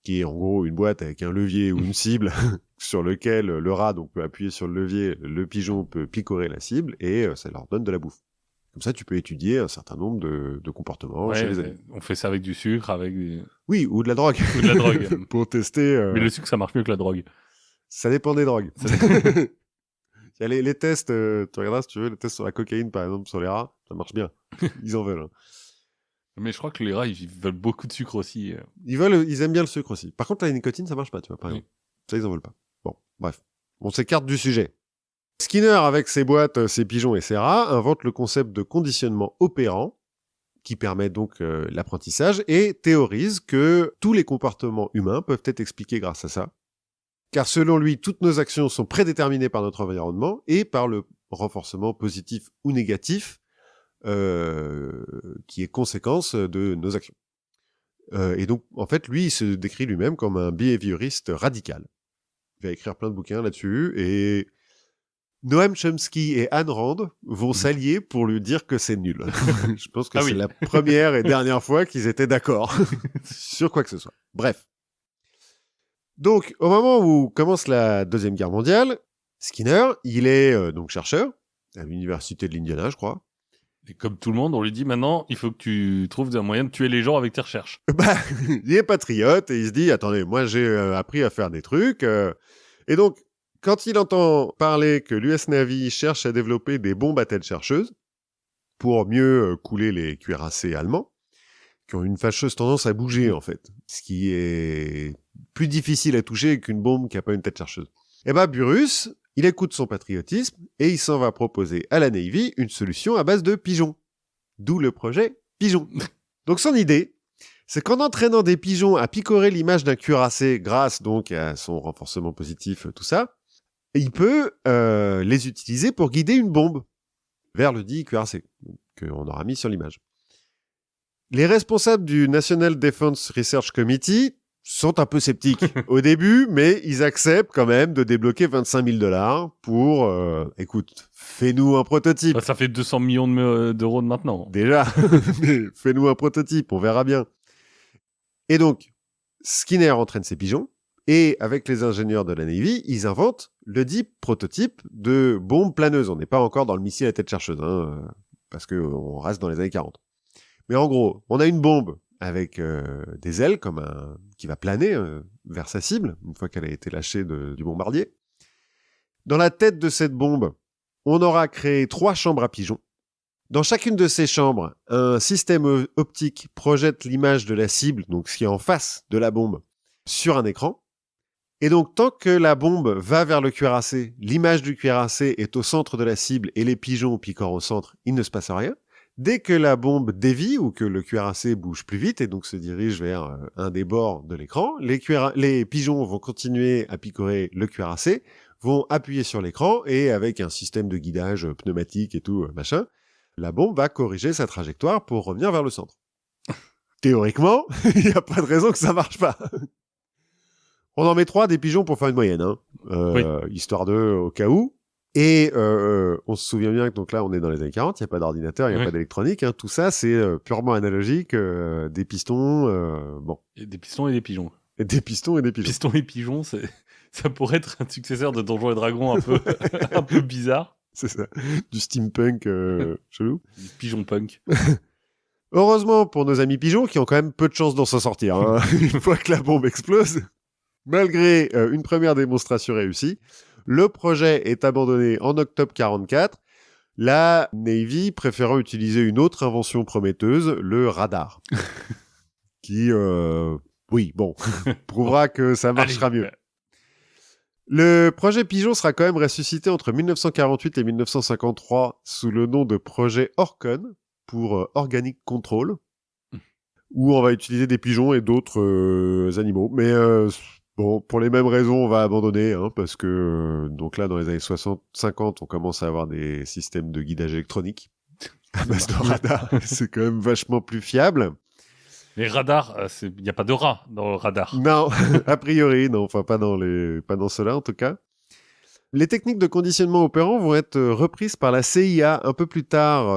qui est en gros une boîte avec un levier ou une cible sur lequel le rat donc, peut appuyer sur le levier, le pigeon peut picorer la cible et ça leur donne de la bouffe. Comme ça, tu peux étudier un certain nombre de comportements chez les animaux. On fait ça avec du sucre, avec des... Oui, ou de la drogue. Ou de la drogue. Pour tester... Mais le sucre, ça marche mieux que la drogue. Ça dépend des drogues. Il y a les tests, tu regarderas si tu veux, les tests sur la cocaïne par exemple, sur les rats, ça marche bien. Ils en veulent. Hein. Mais je crois que les rats, ils veulent beaucoup de sucre aussi. Ils aiment bien le sucre aussi. Par contre, la nicotine, ça marche pas, tu vois, par exemple. Ça, ils en veulent pas. Bon, bref. On s'écarte du sujet. Skinner, avec ses boîtes, ses pigeons et ses rats, invente le concept de conditionnement opérant, qui permet donc l'apprentissage, et théorise que tous les comportements humains peuvent être expliqués grâce à ça. Car selon lui, toutes nos actions sont prédéterminées par notre environnement et par le renforcement positif ou négatif qui est conséquence de nos actions. Et donc, en fait, lui, il se décrit lui-même comme un behavioriste radical. Il va écrire plein de bouquins là-dessus, et Noam Chomsky et Ayn Rand vont s'allier pour lui dire que c'est nul. Je pense que c'est la première et dernière fois qu'ils étaient d'accord sur quoi que ce soit. Bref. Donc, au moment où commence la Deuxième Guerre mondiale, Skinner, il est donc chercheur à l'université de l'Indiana, je crois. Et comme tout le monde, on lui dit maintenant, il faut que tu trouves un moyen de tuer les gens avec tes recherches. Bah, il est patriote et il se dit, attendez, moi j'ai appris à faire des trucs. Et donc, quand il entend parler que l'US Navy cherche à développer des bombes à tête chercheuse pour mieux couler les cuirassés allemands, qui ont une fâcheuse tendance à bouger en fait, ce qui est plus difficile à toucher qu'une bombe qui n'a pas une tête chercheuse. Et bah, Burrus, il écoute son patriotisme et il s'en va proposer à la Navy une solution à base de pigeons. D'où le projet Pigeon. Donc son idée, c'est qu'en entraînant des pigeons à picorer l'image d'un cuirassé grâce donc à son renforcement positif, tout ça, il peut les utiliser pour guider une bombe vers le dit cuirassé qu'on aura mis sur l'image. Les responsables du National Defense Research Committee sont un peu sceptiques au début, mais ils acceptent quand même de débloquer $25 000 pour, écoute, fais-nous un prototype. Bah, ça fait 200 millions d'euros de maintenant. Déjà, fais-nous un prototype, on verra bien. Et donc, Skinner entraîne ses pigeons, et avec les ingénieurs de la Navy, ils inventent le dit prototype de bombe planeuse. On n'est pas encore dans le missile à tête chercheuse, hein, parce qu'on reste dans les années 40. Mais en gros, on a une bombe avec des ailes qui va planer vers sa cible, une fois qu'elle a été lâchée du bombardier. Dans la tête de cette bombe, on aura créé 3 chambres à pigeons. Dans chacune de ces chambres, un système optique projette l'image de la cible, donc ce qui est en face de la bombe, sur un écran. Et donc, tant que la bombe va vers le cuirassé, l'image du cuirassé est au centre de la cible et les pigeons picorent au centre, il ne se passe rien. Dès que la bombe dévie ou que le cuirassé bouge plus vite et donc se dirige vers un des bords de l'écran, les pigeons vont continuer à picorer le cuirassé, vont appuyer sur l'écran et avec un système de guidage pneumatique et tout, machin, la bombe va corriger sa trajectoire pour revenir vers le centre. Théoriquement, il n'y a pas de raison que ça marche pas. On en met 3 des pigeons pour faire une moyenne, hein. Histoire de, au cas où. Et on se souvient bien que donc là, on est dans les années 40, il n'y a pas d'ordinateur, il n'y a pas d'électronique. Hein. Tout ça, c'est purement analogique, des pistons, bon. Et des pistons et des pigeons. Et des pistons et des pigeons. Pistons et pigeons, ça pourrait être un successeur de Donjons et Dragons un peu, un peu bizarre. C'est ça, du steampunk chelou. Du pigeon punk. Heureusement pour nos amis pigeons qui ont quand même peu de chance d'en s'en sortir, hein, une fois que la bombe explose. Malgré une première démonstration réussie, le projet est abandonné en octobre 44, la Navy préférant utiliser une autre invention prometteuse, le radar. Qui, oui, bon, prouvera que ça marchera mieux. Le projet Pigeon sera quand même ressuscité entre 1948 et 1953 sous le nom de projet Orcon, pour Organic Control, où on va utiliser des pigeons et d'autres animaux. Mais bon, pour les mêmes raisons, on va abandonner, hein, parce que donc là, dans les années 60-50, on commence à avoir des systèmes de guidage électronique à base de radar. C'est quand même vachement plus fiable. Les radars, il n'y a pas de rats dans le radar. Non, a priori, non. Enfin, pas dans ceux-là, en tout cas. Les techniques de conditionnement opérant vont être reprises par la CIA un peu plus tard,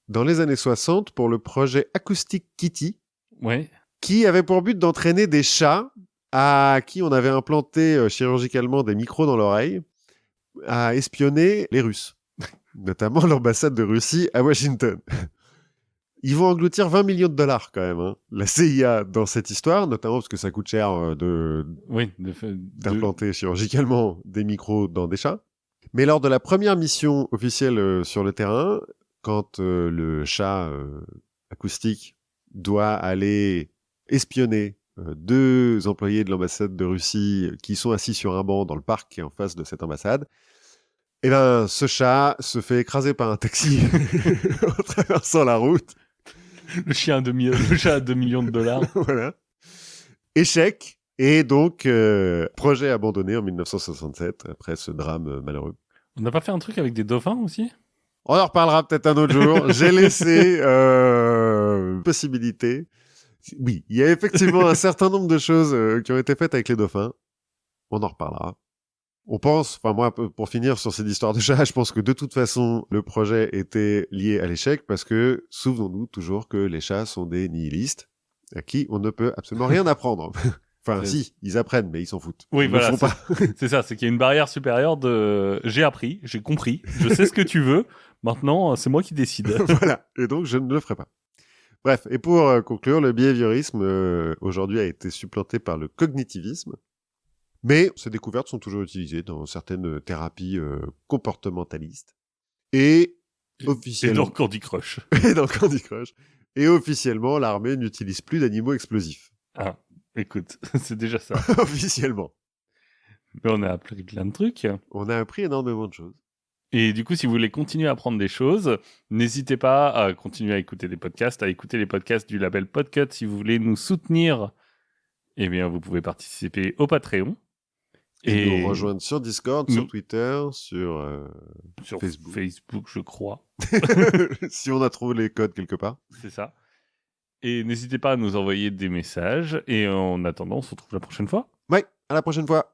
dans les années 60, pour le projet Acoustic Kitty, qui avait pour but d'entraîner des chats à qui on avait implanté chirurgicalement des micros dans l'oreille à espionner les Russes, notamment l'ambassade de Russie à Washington. Ils vont engloutir 20 millions de dollars quand même, hein, la CIA, dans cette histoire, notamment parce que ça coûte cher d'implanter chirurgicalement des micros dans des chats. Mais lors de la première mission officielle sur le terrain, quand le chat acoustique doit aller espionner 2 employés de l'ambassade de Russie qui sont assis sur un banc dans le parc qui est en face de cette ambassade, et ben ce chat se fait écraser par un taxi en traversant la route. Le chat à 2 millions de dollars. Voilà. Échec. Et donc, projet abandonné en 1967, après ce drame malheureux. On n'a pas fait un truc avec des dauphins aussi ? On en reparlera peut-être un autre jour. J'ai laissé possibilité. Oui, il y a effectivement un certain nombre de choses qui ont été faites avec les dauphins. On en reparlera. On pense, enfin moi, pour finir sur cette histoire de chat, je pense que de toute façon, le projet était lié à l'échec parce que, souvenons-nous toujours que les chats sont des nihilistes à qui on ne peut absolument rien apprendre. Enfin, si, ils apprennent, mais ils s'en foutent. Oui, ils voilà. le font pas. C'est ça, c'est qu'il y a une barrière supérieure de j'ai appris, j'ai compris, je sais ce que tu veux, maintenant c'est moi qui décide. Voilà, et donc je ne le ferai pas. Bref, et pour conclure, le behaviorisme aujourd'hui a été supplanté par le cognitivisme. Mais ces découvertes sont toujours utilisées dans certaines thérapies comportementalistes. Et officiellement... Et dans Candy Crush. Et dans Candy Crush. Et officiellement, l'armée n'utilise plus d'animaux explosifs. Ah, écoute, c'est déjà ça. Officiellement. Mais on a appris plein de trucs. On a appris énormément de choses. Et du coup, si vous voulez continuer à apprendre des choses, n'hésitez pas à continuer à écouter des podcasts, à écouter les podcasts du label Podcut. Si vous voulez nous soutenir, eh bien, vous pouvez participer au Patreon. Et nous rejoindre sur Discord, sur Twitter, sur Facebook, je crois. Si on a trouvé les codes quelque part. C'est ça. Et n'hésitez pas à nous envoyer des messages. Et en attendant, on se retrouve la prochaine fois. Ouais, à la prochaine fois.